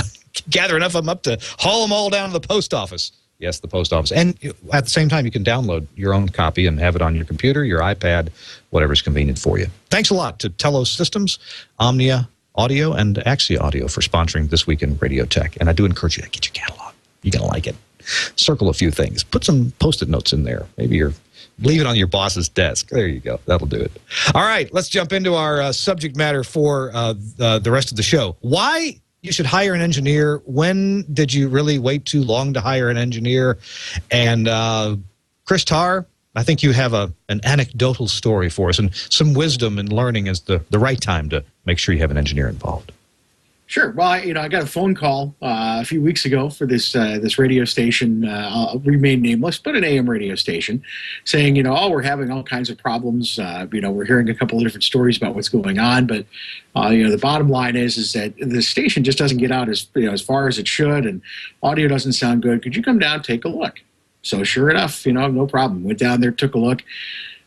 gather enough of them up to haul them all down to the post office. Yes, the post office. And at the same time, you can download your own copy and have it on your computer, your iPad, whatever's convenient for you. Thanks a lot to Telos Systems, Omnia Audio, and Axia Audio for sponsoring This Week in Radio Tech. And I do encourage you to get your catalog. You're going to like it. Circle a few things. Put some Post-it notes in there. Maybe leave it on your boss's desk. There you go. That'll do it. All right, let's jump into our subject matter for the rest of the show. Why you should hire an engineer? When did you really wait too long to hire an engineer? And Chris Tarr, I think you have an anecdotal story for us, and some wisdom and learning is the right time to make sure you have an engineer involved. Sure. Well, I got a phone call a few weeks ago for this radio station. I'll remain nameless, but an AM radio station, saying, oh, we're having all kinds of problems. We're hearing a couple of different stories about what's going on, but the bottom line is that the station just doesn't get out as far as it should, and audio doesn't sound good. Could you come down, take a look? So sure enough, no problem. Went down there, took a look.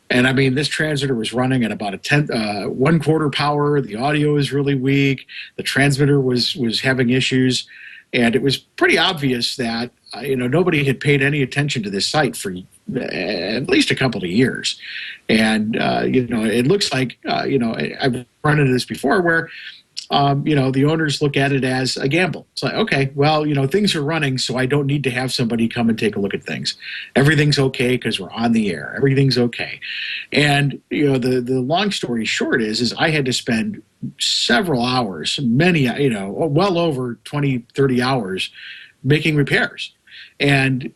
And I mean, this transmitter was running at about a 1/4 power. The audio was really weak. The transmitter was having issues, and it was pretty obvious that nobody had paid any attention to this site for at least a couple of years. And it looks like I've run into this before where the owners look at it as a gamble. It's like, okay, well, things are running, so I don't need to have somebody come and take a look at things. Everything's okay because we're on the air. Everything's okay. And, the long story short is I had to spend several hours, well over 20, 30 hours making repairs. And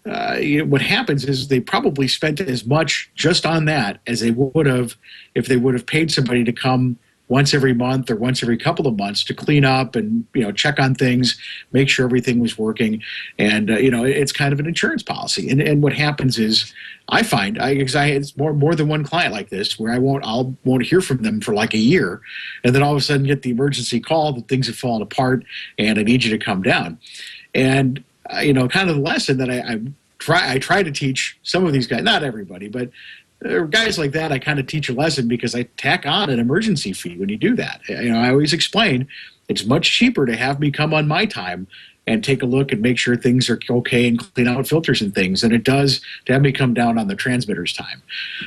what happens is they probably spent as much just on that as they would have if they would have paid somebody to come once every month or once every couple of months to clean up and check on things, make sure everything was working. And it's kind of an insurance policy. And what happens is I find because I had more than one client like this where I won't hear from them for like a year, and then all of a sudden get the emergency call that things have fallen apart and I need you to come down. And kind of the lesson that I try to teach some of these guys, not everybody, but guys like that, I kind of teach a lesson because I tack on an emergency fee when you do that. I always explain it's much cheaper to have me come on my time and take a look and make sure things are okay and clean out filters and things than it does to have me come down on the transmitter's time.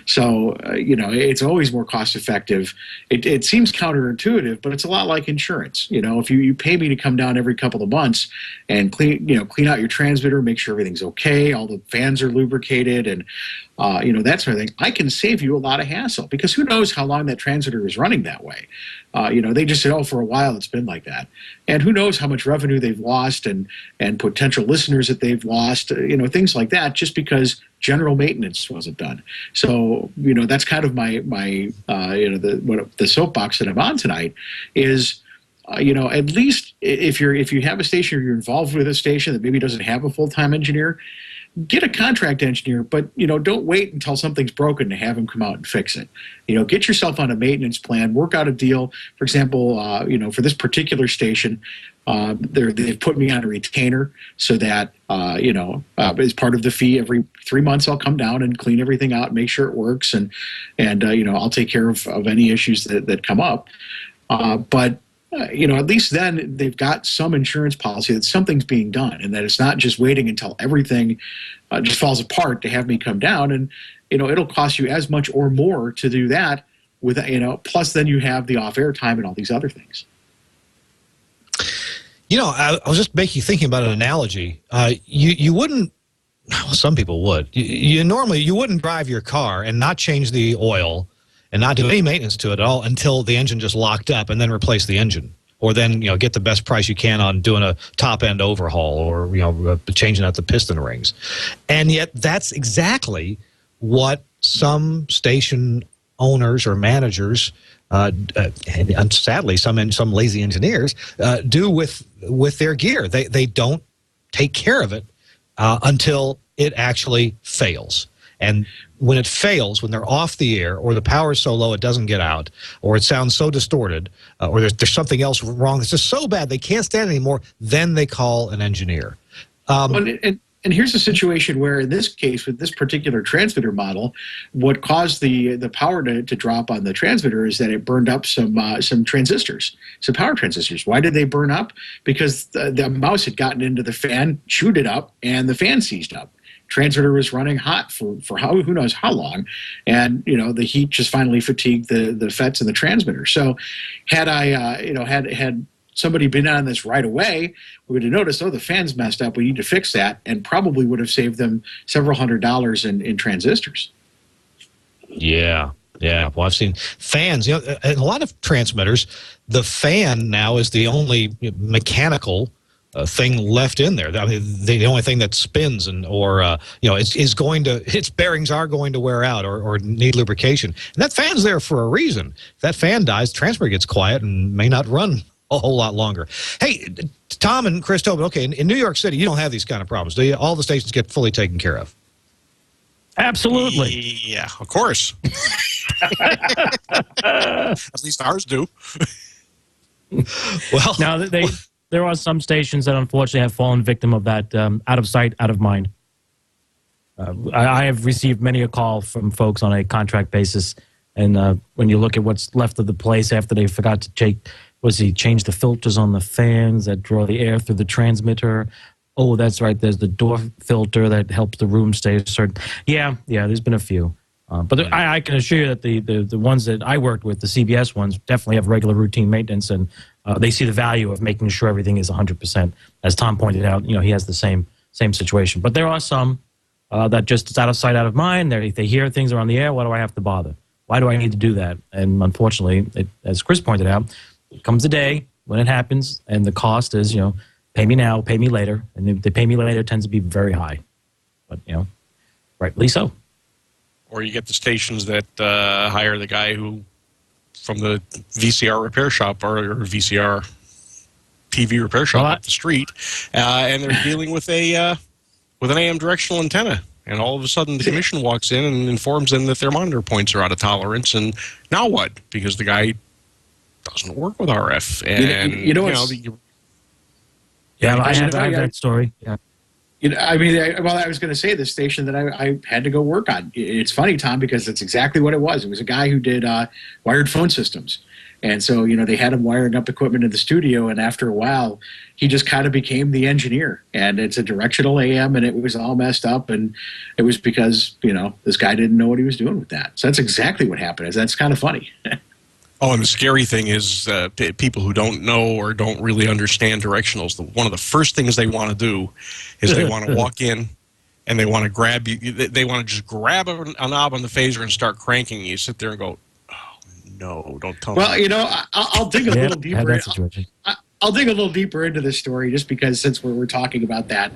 So, it's always more cost effective. It seems counterintuitive, but it's a lot like insurance. If you pay me to come down every couple of months and clean out your transmitter, make sure everything's okay, all the fans are lubricated and that sort of thing, I can save you a lot of hassle because who knows how long that transmitter is running that way. They just said, for a while it's been like that. And who knows how much revenue they've lost and potential listeners that they've lost, things like that, just because general maintenance wasn't done. So, that's kind of my the soapbox that I'm on tonight is, at least if you have a station or you're involved with a station that maybe doesn't have a full-time engineer, get a contract engineer, but don't wait until something's broken to have him come out and fix it. Get yourself on a maintenance plan, work out a deal. For example, for this particular station, they've put me on a retainer so that as part of the fee, every 3 months I'll come down and clean everything out, make sure it works, and I'll take care of any issues that come up. But at least then they've got some insurance policy that something's being done and that it's not just waiting until everything just falls apart to have me come down. And, it'll cost you as much or more to do that with, plus then you have the off-air time and all these other things. I was just making you thinking about an analogy. You wouldn't, well, some people would. You normally, you wouldn't drive your car and not change the oil and not do any maintenance to it at all until the engine just locked up and then replace the engine. Or then, get the best price you can on doing a top-end overhaul or, changing out the piston rings. And yet that's exactly what some station owners or managers, and sadly some lazy engineers, do with their gear. They don't take care of it until it actually fails. And when it fails, when they're off the air, or the power is so low it doesn't get out, or it sounds so distorted, or there's something else wrong that's just so bad they can't stand it anymore, then they call an engineer. And here's a situation where, in this case, with this particular transmitter model, what caused the power to drop on the transmitter is that it burned up some transistors, some power transistors. Why did they burn up? Because the mouse had gotten into the fan, chewed it up, and the fan seized up. Transmitter was running hot for who knows how long, and the heat just finally fatigued the FETs and the transmitter. So, had I had somebody been on this right away, we would have noticed, the fan's messed up, we need to fix that, and probably would have saved them several $100s in transistors. Yeah. Well, I've seen fans. In a lot of transmitters, the fan now is the only mechanical thing left in there. I mean, the only thing that spins its bearings are going to wear out or need lubrication. And that fan's there for a reason. If that fan dies, the transmitter gets quiet and may not run a whole lot longer. Hey, Tom and Chris Tobin, okay, in New York City, you don't have these kind of problems, do you? All the stations get fully taken care of. Absolutely. Yeah, of course. At least ours do. Well, Now, there are some stations that unfortunately have fallen victim of that out of sight, out of mind. I have received many a call from folks on a contract basis, and when you look at what's left of the place after they forgot to change the filters on the fans that draw the air through the transmitter. Oh, that's right. There's the door filter that helps the room stay certain. Yeah, there's been a few. But I can assure you that the ones that I worked with, the CBS ones, definitely have regular routine maintenance, and they see the value of making sure everything is 100%. As Tom pointed out, he has the same situation. But there are some that just it's out of sight, out of mind. If they hear things are on the air, why do I have to bother? Why do I need to do that? And unfortunately, as Chris pointed out, it comes a day when it happens, and the cost is, pay me now, pay me later. And if they pay me later, it tends to be very high. But, rightly so. Or you get the stations that hire the guy who, from the VCR repair shop or VCR TV repair shop up the street, and they're dealing with an AM directional antenna. And all of a sudden, the commission walks in and informs them that their monitor points are out of tolerance. And now what? Because the guy doesn't work with RF. And I have that story. Yeah. I was going to say the station that I had to go work on. It's funny, Tom, because it's exactly what it was. It was a guy who did wired phone systems. And so, they had him wiring up equipment in the studio, and after a while, he just kind of became the engineer. And it's a directional AM, and it was all messed up, and it was because, this guy didn't know what he was doing with that. So that's exactly what happened. That's kind of funny. Oh, and the scary thing is people who don't know or don't really understand directionals, one of the first things they want to do is they want to walk in and they want to grab you. They want to just grab a knob on the phaser and start cranking. You sit there and go, oh, no, don't tell me. Well, I'll dig a little deeper. I'll dig a little deeper into this story just because since we're talking about that.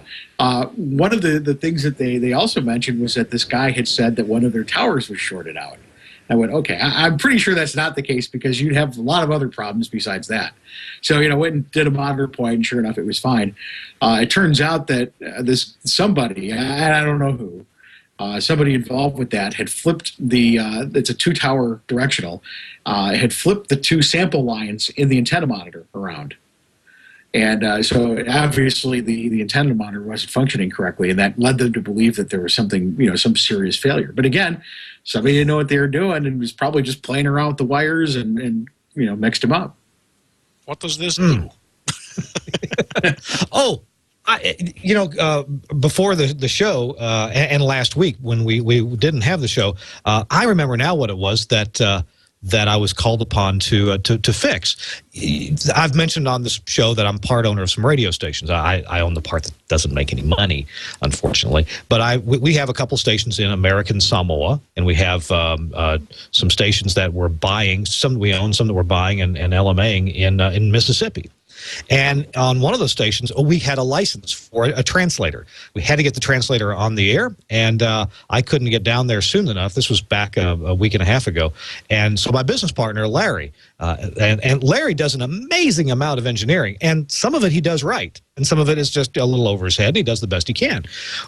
One of the things that they also mentioned was that this guy had said that one of their towers was shorted out. I went, okay, I'm pretty sure that's not the case because you'd have a lot of other problems besides that. So, went and did a monitor point, and sure enough, it was fine. It turns out that somebody, I don't know who, somebody involved with that had flipped it's a 2-tower directional, had flipped the 2 sample lines in the antenna monitor around. And so obviously the antenna monitor wasn't functioning correctly, and that led them to believe that there was something, some serious failure. But again, somebody didn't know what they were doing and was probably just playing around with the wires and mixed them up. What does this do? Before the show and last week when we didn't have the show, I remember now what it was that I was called upon to fix. I've mentioned on this show that I'm part owner of some radio stations. I own the part that doesn't make any money, unfortunately. But we have a couple stations in American Samoa, and we have some stations that we're buying. Some we own, some that we're buying and LMAing in Mississippi. And on one of those stations, we had a license for a translator. We had to get the translator on the air, and I couldn't get down there soon enough. This was back a week and a half ago. And so my business partner, Larry, and Larry does an amazing amount of engineering, and some of it he does right, and some of it is just a little over his head, and he does the best he can.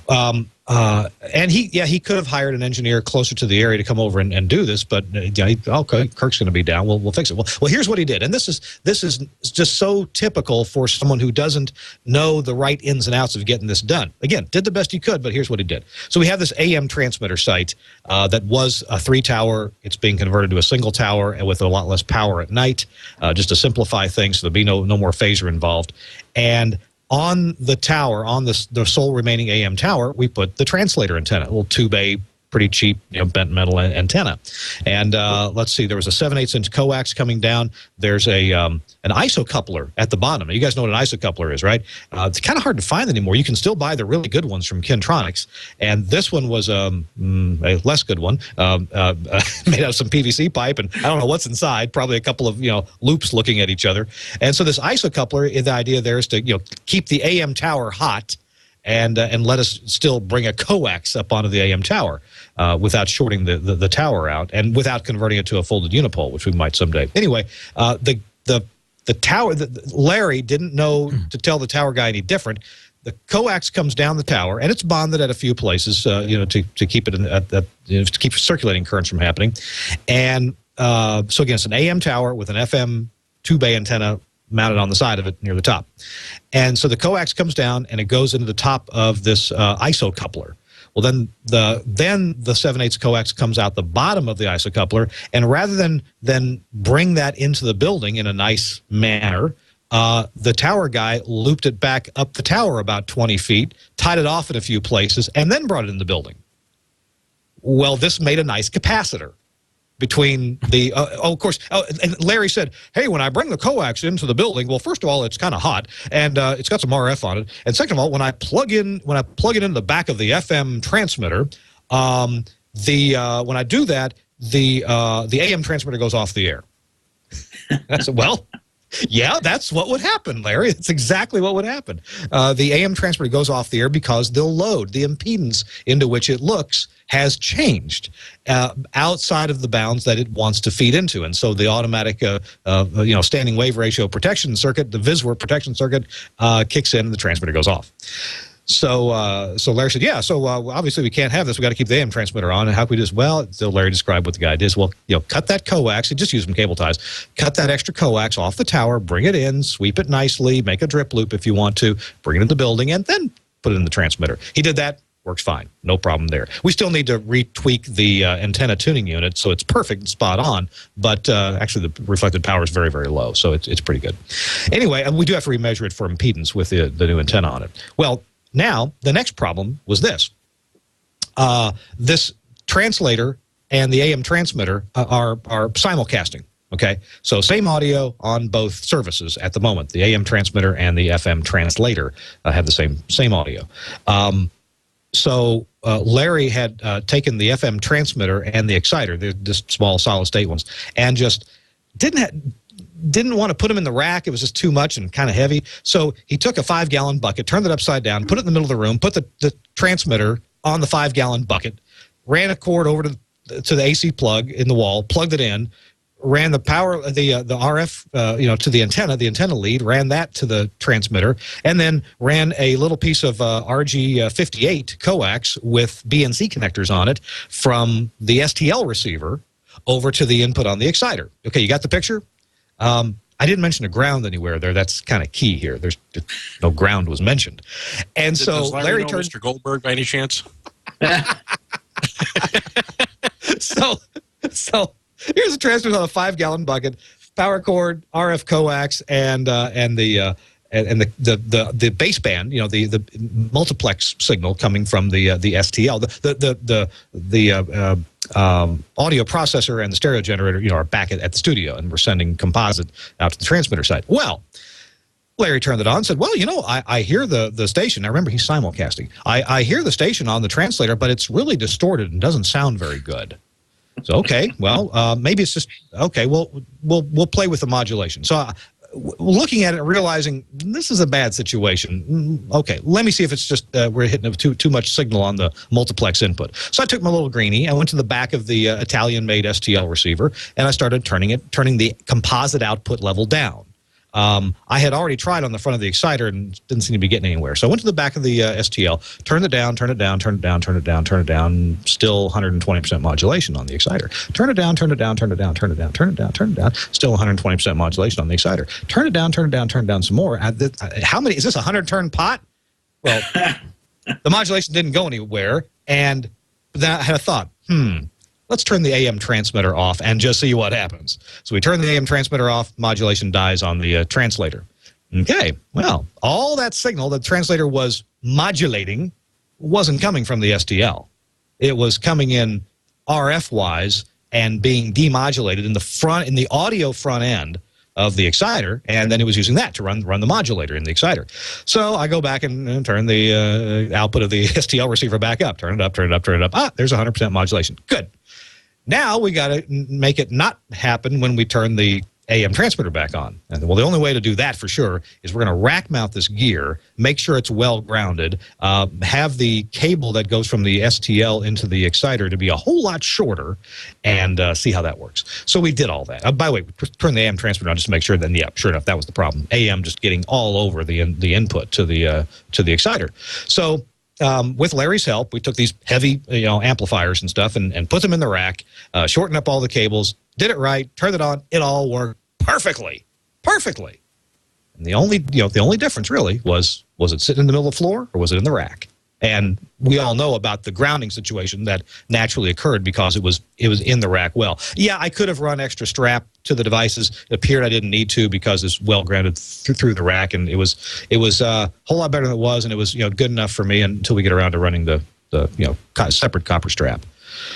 And he could have hired an engineer closer to the area to come over and do this, but okay, Kirk's going to be down. We'll fix it. Well, here's what he did, and this is just so typical for someone who doesn't know the right ins and outs of getting this done. Again, did the best he could, but here's what he did. So we have this AM transmitter site that was a 3-tower. It's being converted to a single tower and with a lot less power at night, just to simplify things, so there'll be no more phaser involved. And on the tower, on the sole remaining AM tower, we put the translator antenna, a little tube A pretty cheap, bent metal antenna. And let's see, there was a 7/8" coax coming down. There's an isocoupler at the bottom. You guys know what an isocoupler is, right? It's kind of hard to find anymore. You can still buy the really good ones from Kintronics, and this one was a less good one, made out of some PVC pipe, and I don't know what's inside. Probably a couple of loops looking at each other. And so this isocoupler, the idea there is to keep the AM tower hot, and let us still bring a coax up onto the AM tower without shorting the tower out and without converting it to a folded unipole, which we might someday. Anyway, the tower, Larry didn't know to tell the tower guy any different. The coax comes down the tower, and it's bonded at a few places, to keep it to keep circulating currents from happening. And so again, it's an AM tower with an FM two-bay antenna mounted on the side of it near the top. And so the coax comes down and it goes into the top of this isocoupler. Well, then the 7/8" coax comes out the bottom of the isocoupler, and rather than bring that into the building in a nice manner, the tower guy looped it back up the tower about 20 feet, tied it off in a few places, and then brought it in the building. Well, this made a nice capacitor between the of course, and Larry said, hey, when I bring the coax into the building, well, first of all, it's kind of hot, and it's got some RF on it, and second of all, when I plug it into the back of the FM transmitter, when I do that, the AM transmitter goes off the air. I said, well, yeah, that's what would happen, Larry. That's exactly what would happen. The AM transmitter goes off the air because the load, the impedance into which it looks, has changed outside of the bounds that it wants to feed into. And so the automatic standing wave ratio protection circuit, the VISWR protection circuit, kicks in and the transmitter goes off. So Larry said, yeah, so obviously we can't have this. We got to keep the AM transmitter on. And how can we do this? Well, so Larry described what the guy did. Well, cut that coax, and just use some cable ties. Cut that extra coax off the tower, bring it in, sweep it nicely, make a drip loop if you want to, bring it in the building, and then put it in the transmitter. He did that. Works fine. No problem there. We still need to retweak the antenna tuning unit so it's perfect and spot on, but actually the reflected power is very, very low, so it's pretty good. Anyway, and we do have to remeasure it for impedance with the new antenna on it. Well, now, the next problem was this. This translator and the AM transmitter are simulcasting, okay? So same audio on both services at the moment. The AM transmitter and the FM translator have the same audio. So Larry had taken the FM transmitter and the exciter, the small solid-state ones, and just didn't want to put them in the rack. It was just too much and kind of heavy. So he took a 5-gallon bucket, turned it upside down, put it in the middle of the room, put the transmitter on the 5-gallon bucket, ran a cord over to the AC plug in the wall, plugged it in, ran the power, the RF, to the antenna lead, ran that to the transmitter, and then ran a little piece of RG58 coax with BNC connectors on it from the STL receiver over to the input on the exciter. Okay, you got the picture? I didn't mention a ground anywhere there. That's kind of key here. There's no ground was mentioned. And so does Larry know turned... Mr. Goldberg by any chance? So here's a transmitter on a 5-gallon bucket, power cord, RF coax, and the baseband, the multiplex signal coming from the STL, the audio processor and the stereo generator, are back at the studio, and we're sending composite out to the transmitter side. Well, Larry turned it on and said, well, I hear the station. I remember he's simulcasting. I hear the station on the translator, but it's really distorted and doesn't sound very good. So, okay, well, maybe it's just, okay, we'll play with the modulation. So looking at it, realizing this is a bad situation. Okay, let me see if it's just we're hitting too much signal on the multiplex input. So I took my little greenie, I went to the back of the Italian-made STL receiver, and I started turning the composite output level down. I had already tried on the front of the exciter and didn't seem to be getting anywhere. So I went to the back of the STL, turned it down, turned it down, turned it down, turned it down, turned it down, still 120% modulation on the exciter. Turn it down, turn it down, turn it down, turn it down, turn it down, turn it down, still 120% modulation on the exciter. Turn it down, turn it down, turn it down some more. How many, is this a 100-turn pot? Well, the modulation didn't go anywhere, and then I had a thought, let's turn the AM transmitter off and just see what happens. So we turn the AM transmitter off, modulation dies on the translator. Okay, well, all that signal the translator was modulating wasn't coming from the STL. it was coming in RF wise and being demodulated in the audio front end of the exciter, and then it was using that to run the modulator in the exciter. So I go back and turn the output of the STL receiver back up, turn it up, turn it up, turn it up. Ah, there's 100% modulation. Good. Now we got to make it not happen when we turn the AM transmitter back on. And well, the only way to do that for sure is we're going to rack mount this gear, make sure it's well grounded, have the cable that goes from the STL into the exciter to be a whole lot shorter, and see how that works. So we did all that. By the way, we turned the AM transmitter on just to make sure that, yeah, sure enough, that was the problem. AM just getting all over the input to the exciter. So with Larry's help, we took these heavy amplifiers and stuff and put them in the rack, shortened up all the cables, did it right, turned it on, it all worked perfectly. And the only difference really was it sitting in the middle of the floor or was it in the rack? And we all know about the grounding situation that naturally occurred because it was in the rack well. Yeah, I could have run extra strap to the devices. It appeared I didn't need to because it's well grounded through the rack, and it was a whole lot better than it was, and it was good enough for me until we get around to running the separate copper strap.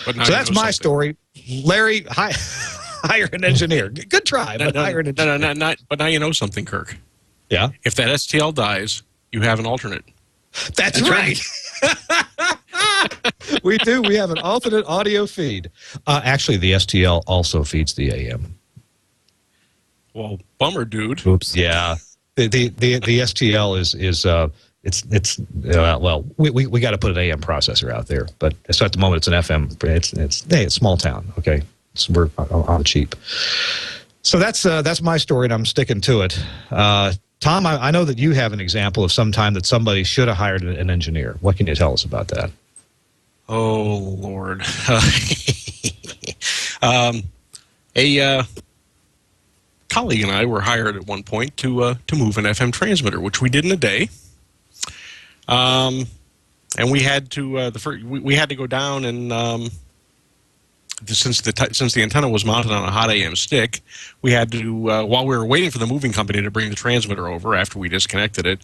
So that's my story. Larry, hire an engineer. Good try, but hire an engineer. But now you know something, Kirk. Yeah? If that STL dies, you have an alternate. That's right. We do. We have an alternate audio feed. Actually, the STL also feeds the AM. Well, bummer, dude. Oops. Yeah. The STL is well, we got to put an AM processor out there, but so at the moment it's an FM. It's small town. Okay, so we're on the cheap. So that's my story, and I'm sticking to it. Tom, I know that you have an example of some time that somebody should have hired an engineer. What can you tell us about that? Oh Lord, a colleague and I were hired at one point to move an FM transmitter, which we did in a day. And we had to we had to go down and since the antenna was mounted on a hot AM stick, we had to while we were waiting for the moving company to bring the transmitter over after we disconnected it,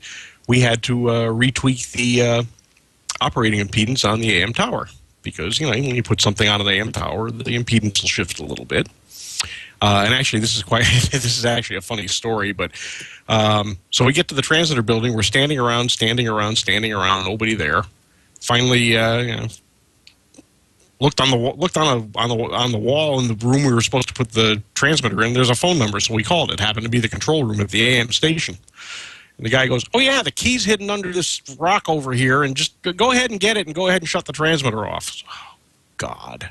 we had to retweak the operating impedance on the AM tower, because when you put something on an AM tower, the impedance will shift a little bit. And actually, this is actually a funny story. But so we get to the transmitter building. We're standing around, nobody there. Finally, looked on the wall in the room we were supposed to put the transmitter in. There's a phone number, so we called. It happened to be the control room at the AM station. And the guy goes, "Oh yeah, the key's hidden under this rock over here, and just go ahead and get it, and go ahead and shut the transmitter off." Oh, God.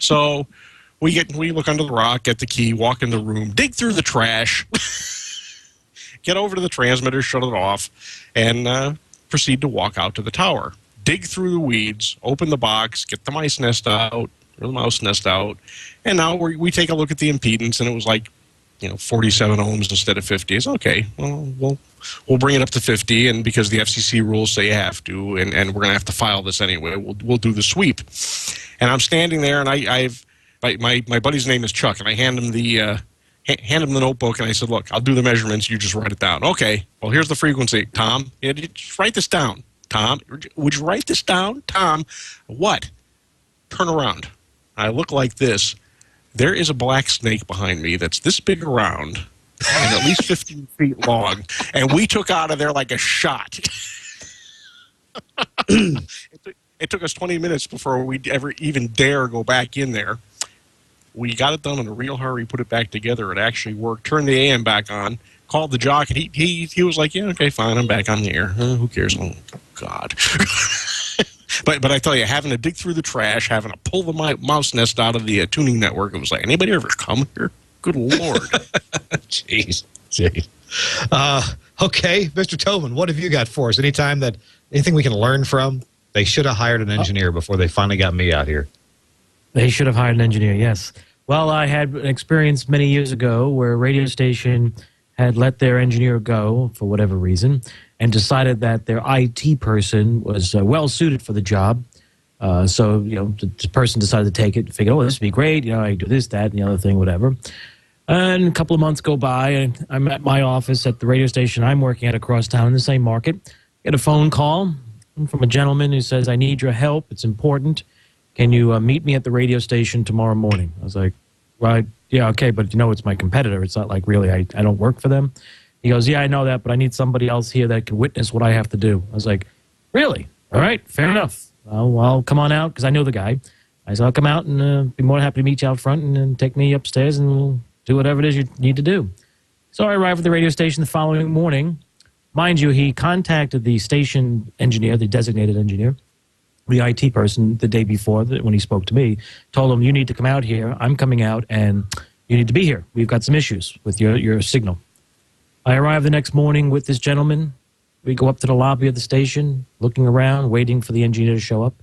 So we look under the rock, get the key, walk in the room, dig through the trash, get over to the transmitter, shut it off, and proceed to walk out to the tower. Dig through the weeds, open the box, get the mouse nest out, and now we take a look at the impedance, and it was like 47 ohms instead of 50. It's okay. Well, we'll bring it up to 50, and because the FCC rules say you have to, and we're going to have to file this anyway, we'll do the sweep. And I'm standing there, and my buddy's name is Chuck, and I hand him the notebook, and I said, "Look, I'll do the measurements. You just write it down." "Okay. Well, here's the frequency, Tom. Yeah, just write this down, Tom. Would you write this down, Tom?" "What?" Turn around. I look like this. There is a black snake behind me that's this big around and at least 15 feet long, and we took out of there like a shot. It took us 20 minutes before we'd ever even dare go back in there. We got it done in a real hurry, put it back together. It actually worked. Turned the AM back on, called the jock, and he was like, "Yeah, okay, fine, I'm back on the air. Who cares?" Oh, God. But I tell you, having to dig through the trash, having to pull the mouse nest out of the tuning network, it was like, anybody ever come here? Good Lord. Jeez. Okay, Mr. Tobin, what have you got for us? Anything we can learn from? They should have hired an engineer before they finally got me out here. They should have hired an engineer, yes. Well, I had an experience many years ago where a radio station had let their engineer go for whatever reason and decided that their IT person was well suited for the job. So, the person decided to take it and figured, this would be great. I do this, that, and the other thing, whatever. And a couple of months go by, and I'm at my office at the radio station I'm working at across town in the same market. Get a phone call from a gentleman who says, "I need your help. It's important." Can you meet me at the radio station tomorrow morning? I was like, well, yeah, okay, but it's my competitor. It's not like really I don't work for them. He goes, yeah, I know that, but I need somebody else here that can witness what I have to do. I was like, really? All right, fair enough. I'll come on out because I know the guy. I said, I'll come out and be more than happy to meet you out front and take me upstairs and we'll do whatever it is you need to do. So I arrived at the radio station the following morning. Mind you, he contacted the station engineer, the designated engineer, the IT person the day before when he spoke to me, told him, you need to come out here. I'm coming out and you need to be here. We've got some issues with your signal. I arrived the next morning with this gentleman. We go up to the lobby of the station, looking around, waiting for the engineer to show up.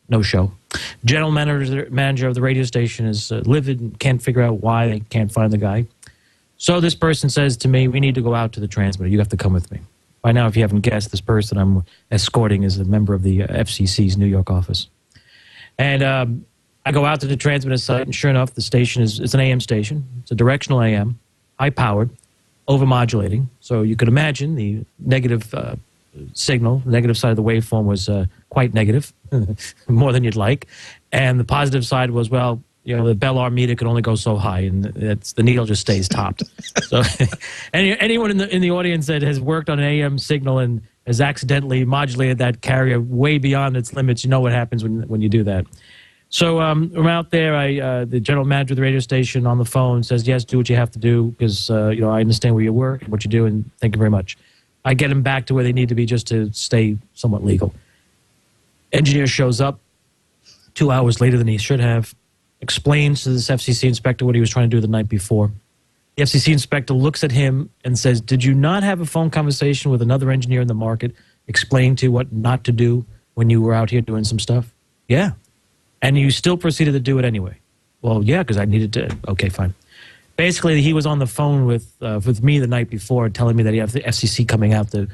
No show. General manager of the radio station is livid and can't figure out why they can't find the guy. So this person says to me, we need to go out to the transmitter. You have to come with me. By now, if you haven't guessed, this person I'm escorting is a member of the FCC's New York office. And I go out to the transmitter site, and sure enough, the station it's an AM station. It's a directional AM, high-powered, overmodulating. So you could imagine the negative signal, the negative side of the waveform was quite negative, more than you'd like. And the positive side was, well, the Bell R meter could only go so high, and the needle just stays topped. So, anyone in the audience that has worked on an AM signal and has accidentally modulated that carrier way beyond its limits, you know what happens when you do that. So I'm out there. The general manager of the radio station on the phone says, "Yes, do what you have to do because I understand where you work and what you do, and thank you very much." I get them back to where they need to be just to stay somewhat legal. Engineer shows up 2 hours later than he should have. Explains to this FCC inspector what he was trying to do the night before. The FCC inspector looks at him and says, did you not have a phone conversation with another engineer in the market explaining to you what not to do when you were out here doing some stuff? Yeah. And you still proceeded to do it anyway? Well, yeah, because I needed to. Okay, fine. Basically, he was on the phone with me the night before telling me that he had the FCC coming out to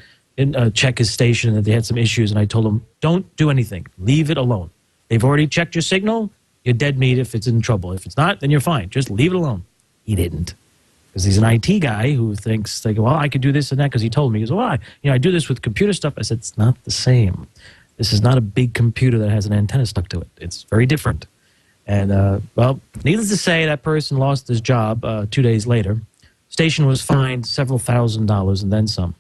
check his station and that they had some issues. And I told him, don't do anything. Leave it alone. They've already checked your signal. You're dead meat if it's in trouble. If it's not, then you're fine. Just leave it alone. He didn't. Because he's an IT guy who thinks, well, I could do this and that because he told me. He goes, well, I do this with computer stuff. I said, it's not the same. This is not a big computer that has an antenna stuck to it. It's very different. And, well, needless to say, that person lost his job 2 days later. Station was fined several $1,000s and then some.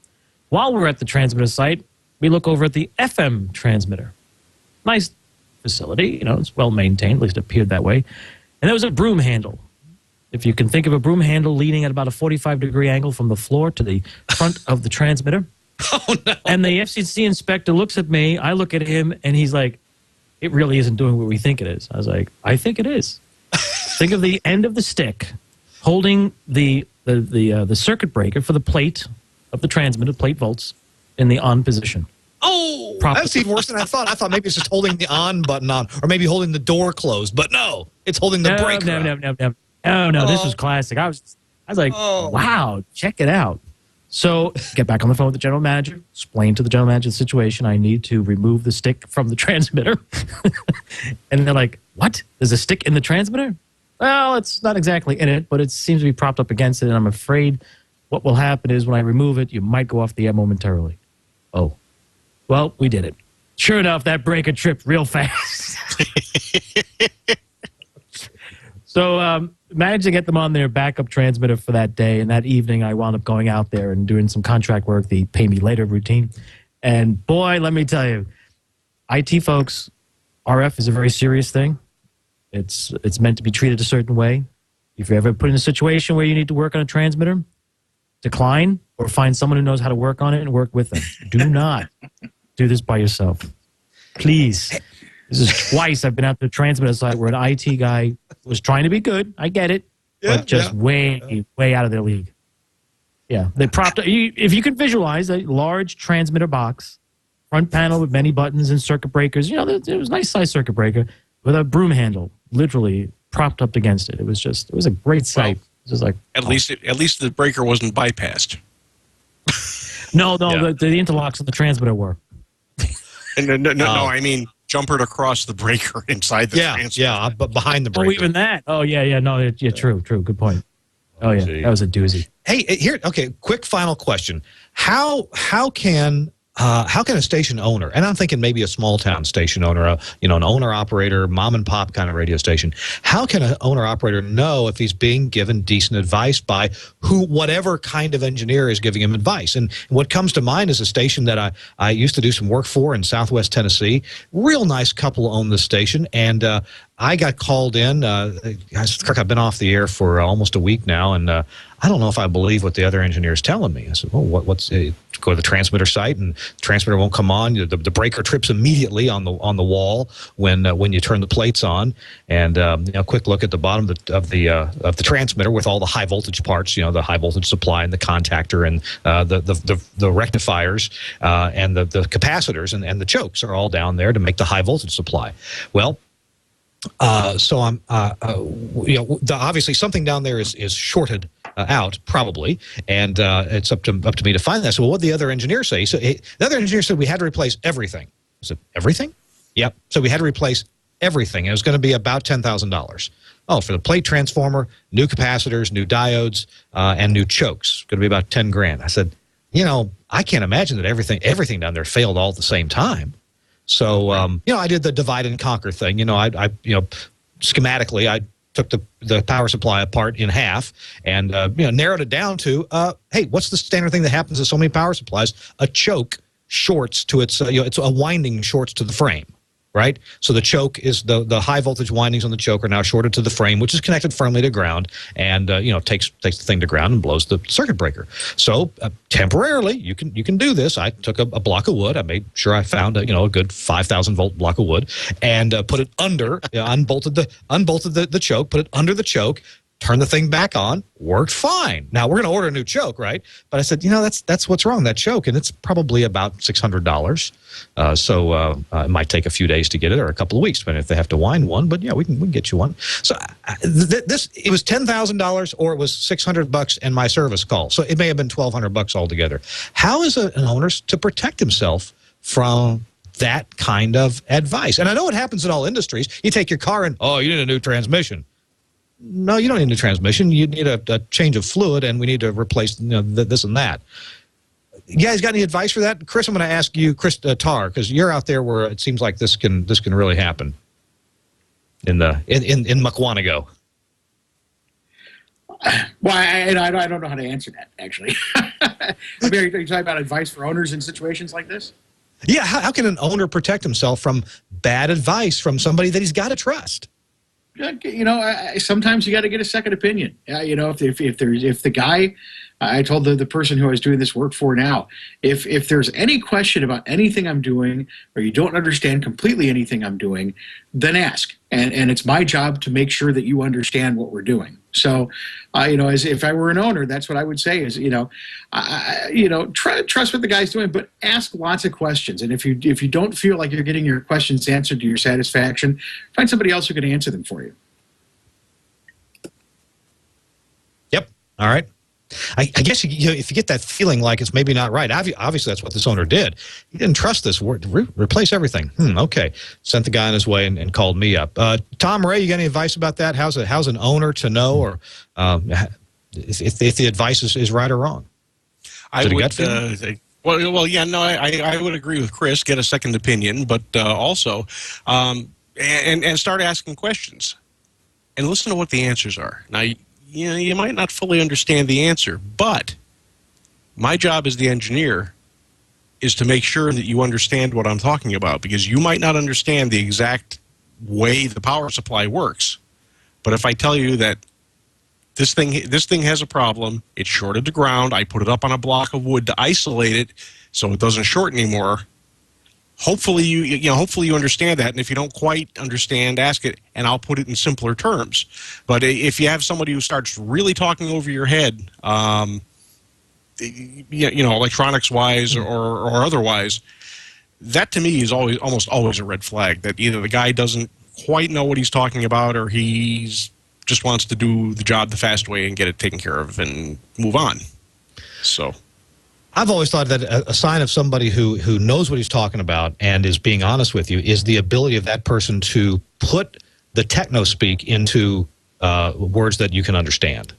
While we're at the transmitter site, we look over at the FM transmitter. Nice facility, it's well maintained, at least it appeared that way. And there was a broom handle. If you can think of a broom handle leaning at about a 45-degree angle from the floor to the front of the transmitter. Oh, no. And the FCC inspector looks at me, I look at him, and he's like, it really isn't doing what we think it is. I was like, I think it is. Think of the end of the stick holding the circuit breaker for the plate of the transmitter, plate volts, in the on position. Oh, that's even worse than I thought. I thought maybe it's just holding the on button on, or maybe holding the door closed. But no, it's holding the breaker. No. This was classic. I was like, wow, check it out. So get back on the phone with the general manager, explain to the general manager the situation. I need to remove the stick from the transmitter. And they're like, what? There's a stick in the transmitter? Well, it's not exactly in it, but it seems to be propped up against it. And I'm afraid what will happen is when I remove it, you might go off the air momentarily. Oh. Well, we did it. Sure enough, that breaker tripped real fast. So managed to get them on their backup transmitter for that day. And that evening, I wound up going out there and doing some contract work, the pay me later routine. And boy, let me tell you, IT folks, RF is a very serious thing. It's meant to be treated a certain way. If you're ever put in a situation where you need to work on a transmitter, decline or find someone who knows how to work on it and work with them. Do not do this by yourself. Please. This is twice I've been out to the transmitter site where an IT guy was trying to be good. I get it. But just way out of their league. Yeah. They propped up. If you can visualize a large transmitter box, front panel with many buttons and circuit breakers, there was a nice size circuit breaker with a broom handle literally propped up against it. It was a great sight. Well, it was just like, at least the breaker wasn't bypassed. No, the interlocks of the transmitter were. No, I mean jumpered across the breaker inside the transmitter. Yeah, but behind the breaker. Oh, even that. Oh, yeah, no, true. Good point. Oh, yeah, that was a doozy. Hey, here, okay, quick final question. How can how can a station owner, and I'm thinking maybe a small town station owner, an owner operator, mom and pop kind of radio station, how can an owner operator know if he's being given decent advice by whatever kind of engineer is giving him advice? And what comes to mind is a station that I used to do some work for in Southwest Tennessee. Real nice couple owned the station, and I got called in. I've been off the air for almost a week now, and I don't know if I believe what the other engineer is telling me. I said, well, what's go to the transmitter site, and the transmitter won't come on. The breaker trips immediately on the wall when you turn the plates on. And quick look at the bottom of the transmitter with all the high voltage parts. The high voltage supply and the contactor and the rectifiers and the capacitors and the chokes are all down there to make the high voltage supply. Well. So I'm, obviously something down there is shorted out probably, and it's up to me to find that. So what did the other engineer say? So the other engineer said we had to replace everything. I said everything? Yep. So we had to replace everything. It was going to be about $10,000. Oh, for the plate transformer, new capacitors, new diodes, and new chokes. Going to be about 10 grand. I said, I can't imagine that everything down there failed all at the same time. So, I did the divide and conquer thing. Schematically, I took the power supply apart in half and, narrowed it down to, hey, what's the standard thing that happens to so many power supplies? A choke shorts to its, it's a winding shorts to the frame, right? So the choke is the high voltage windings on the choke are now shorted to the frame, which is connected firmly to ground, and takes the thing to ground and blows the circuit breaker. So temporarily, you can do this. I took a block of wood. I made sure I found a good 5,000 volt block of wood, and put it under, unbolted the choke, put it under the choke. Turned the thing back on, worked fine. Now we're going to order a new choke, right? But I said, that's what's wrong, that choke, and it's probably about $600. So it might take a few days to get it, or a couple of weeks, depending if they have to wind one. But yeah, we can get you one. So it was $10,000, or it was $600 and my service call. So it may have been $1,200 altogether. How is an owner to protect himself from that kind of advice? And I know it happens in all industries. You take your car and, you need a new transmission. No, you don't need a new transmission. You need a change of fluid, and we need to replace this and that. You guys got any advice for that? Chris, I'm going to ask you, Chris Tar, because you're out there where it seems like this can really happen in Mukwanago. Well, I don't know how to answer that, actually. Are you talking about advice for owners in situations like this? Yeah, how can an owner protect himself from bad advice from somebody that he's got to trust? Sometimes you got to get a second opinion. If the guy, I told the person who I was doing this work for now, if there's any question about anything I'm doing, or you don't understand completely anything I'm doing, then ask. And it's my job to make sure that you understand what we're doing. So, as if I were an owner, that's what I would say is, trust what the guy's doing, but ask lots of questions. And if you don't feel like you're getting your questions answered to your satisfaction, find somebody else who can answer them for you. Yep. All right. I guess if you get that feeling like it's maybe not right, obviously that's what this owner did. He didn't trust this word. Replace everything. Okay. Sent the guy on his way and called me up. Tom Ray, you got any advice about that? How's an owner to know, or if the advice is right or wrong? I would. I would agree with Chris. Get a second opinion, but also, and start asking questions, and listen to what the answers are. Now, you might not fully understand the answer, but my job as the engineer is to make sure that you understand what I'm talking about, because you might not understand the exact way the power supply works. But if I tell you that this thing has a problem, it's shorted to ground, I put it up on a block of wood to isolate it so it doesn't short anymore, hopefully you understand that. And if you don't quite understand, ask it, and I'll put it in simpler terms. But if you have somebody who starts really talking over your head, electronics wise or otherwise, that to me is almost always a red flag. That either the guy doesn't quite know what he's talking about, or he's just wants to do the job the fast way and get it taken care of and move on. So I've always thought that a sign of somebody who knows what he's talking about and is being honest with you is the ability of that person to put the techno-speak into words that you can understand.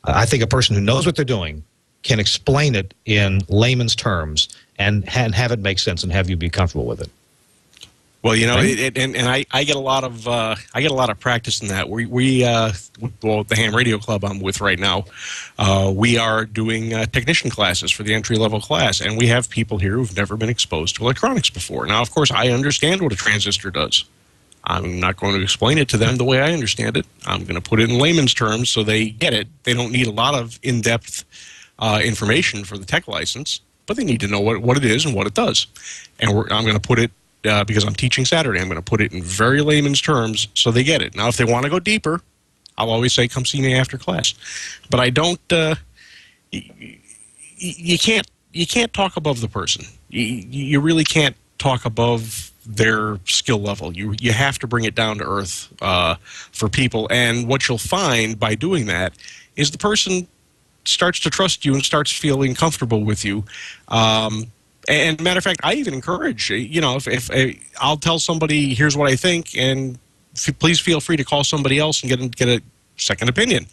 I think a person who knows what they're doing can explain it in layman's terms and have it make sense and have you be comfortable with it. Well, you know, Right. I get a lot of practice in that. Well, the Ham Radio Club I'm with right now, we are doing technician classes for the entry level class, and we have people here who've never been exposed to electronics before. Now, of course, I understand what a transistor does. I'm not going to explain it to them the way I understand it. I'm going to put it in layman's terms so they get it. They don't need a lot of in-depth information for the tech license, but they need to know what it is and what it does. And I'm going to put it. Because I'm teaching Saturday, I'm going to put it in very layman's terms so they get it. Now, if they want to go deeper, I'll always say, come see me after class. But I don't, you can't talk above the person. You really can't talk above their skill level. You have to bring it down to earth for people. And what you'll find by doing that is the person starts to trust you and starts feeling comfortable with you. And matter of fact, I even encourage, you know, if I'll tell somebody, here's what I think, and please feel free to call somebody else and get a second opinion.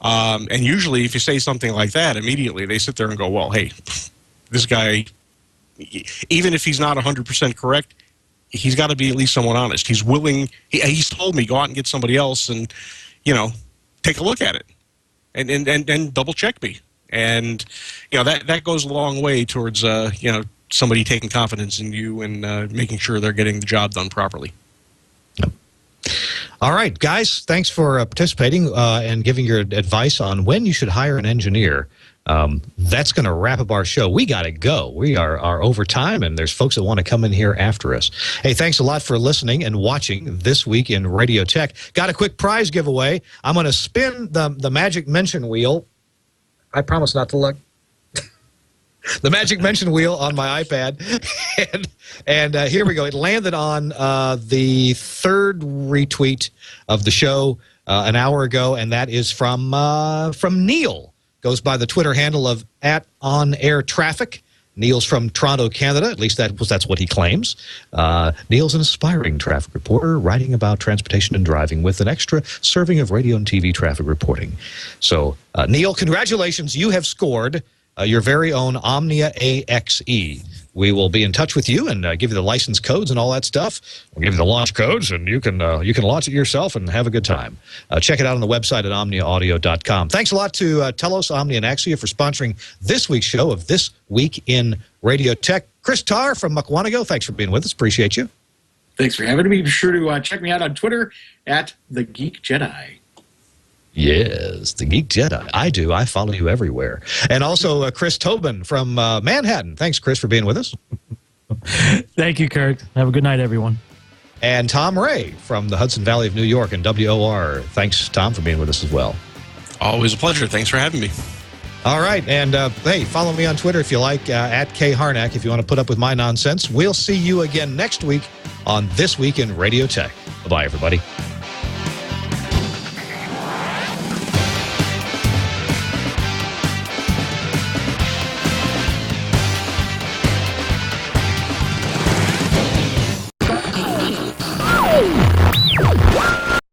And usually if you say something like that, immediately they sit there and go, well, hey, this guy, even if he's not 100% correct, he's got to be at least somewhat honest. He's willing, he's told me, go out and get somebody else and, you know, take a look at it and double check me. And, you know, that goes a long way towards, you know, somebody taking confidence in you and making sure they're getting the job done properly. Yep. All right, guys, thanks for participating and giving your advice on when you should hire an engineer. That's going to wrap up our show. We got to go. We are over time, and there's folks that want to come in here after us. Hey, thanks a lot for listening and watching This Week in Radio Tech. Got a quick prize giveaway. I'm going to spin the magic mention wheel. I promise not to look. The magic mention wheel on my iPad, and here we go. It landed on the third retweet of the show an hour ago, and that is from Neil. Goes by the Twitter handle of @OnAirTraffic. Neil's from Toronto, Canada. At least that's what he claims. Neil's an aspiring traffic reporter writing about transportation and driving with an extra serving of radio and TV traffic reporting. So, Neil, congratulations. You have scored your very own Omnia AXE. We will be in touch with you and give you the license codes and all that stuff. We'll give you the launch codes, and you can launch it yourself and have a good time. Check it out on the website at omniaaudio.com. Thanks a lot to Telos, Omnia, and Axia for sponsoring this week's show of This Week in Radio Tech. Chris Tarr from Mukwonago, thanks for being with us. Appreciate you. Thanks for having me. Be sure to check me out on Twitter @TheGeekJedi. Yes, the Geek Jedi. I do. I follow you everywhere. And also Chris Tobin from Manhattan. Thanks, Chris, for being with us. Thank you, Kirk. Have a good night, everyone. And Tom Ray from the Hudson Valley of New York and WOR. Thanks, Tom, for being with us as well. Always a pleasure. Thanks for having me. All right. And, hey, follow me on Twitter if you like, @KHarnack, if you want to put up with my nonsense. We'll see you again next week on This Week in Radio Tech. Bye-bye, everybody.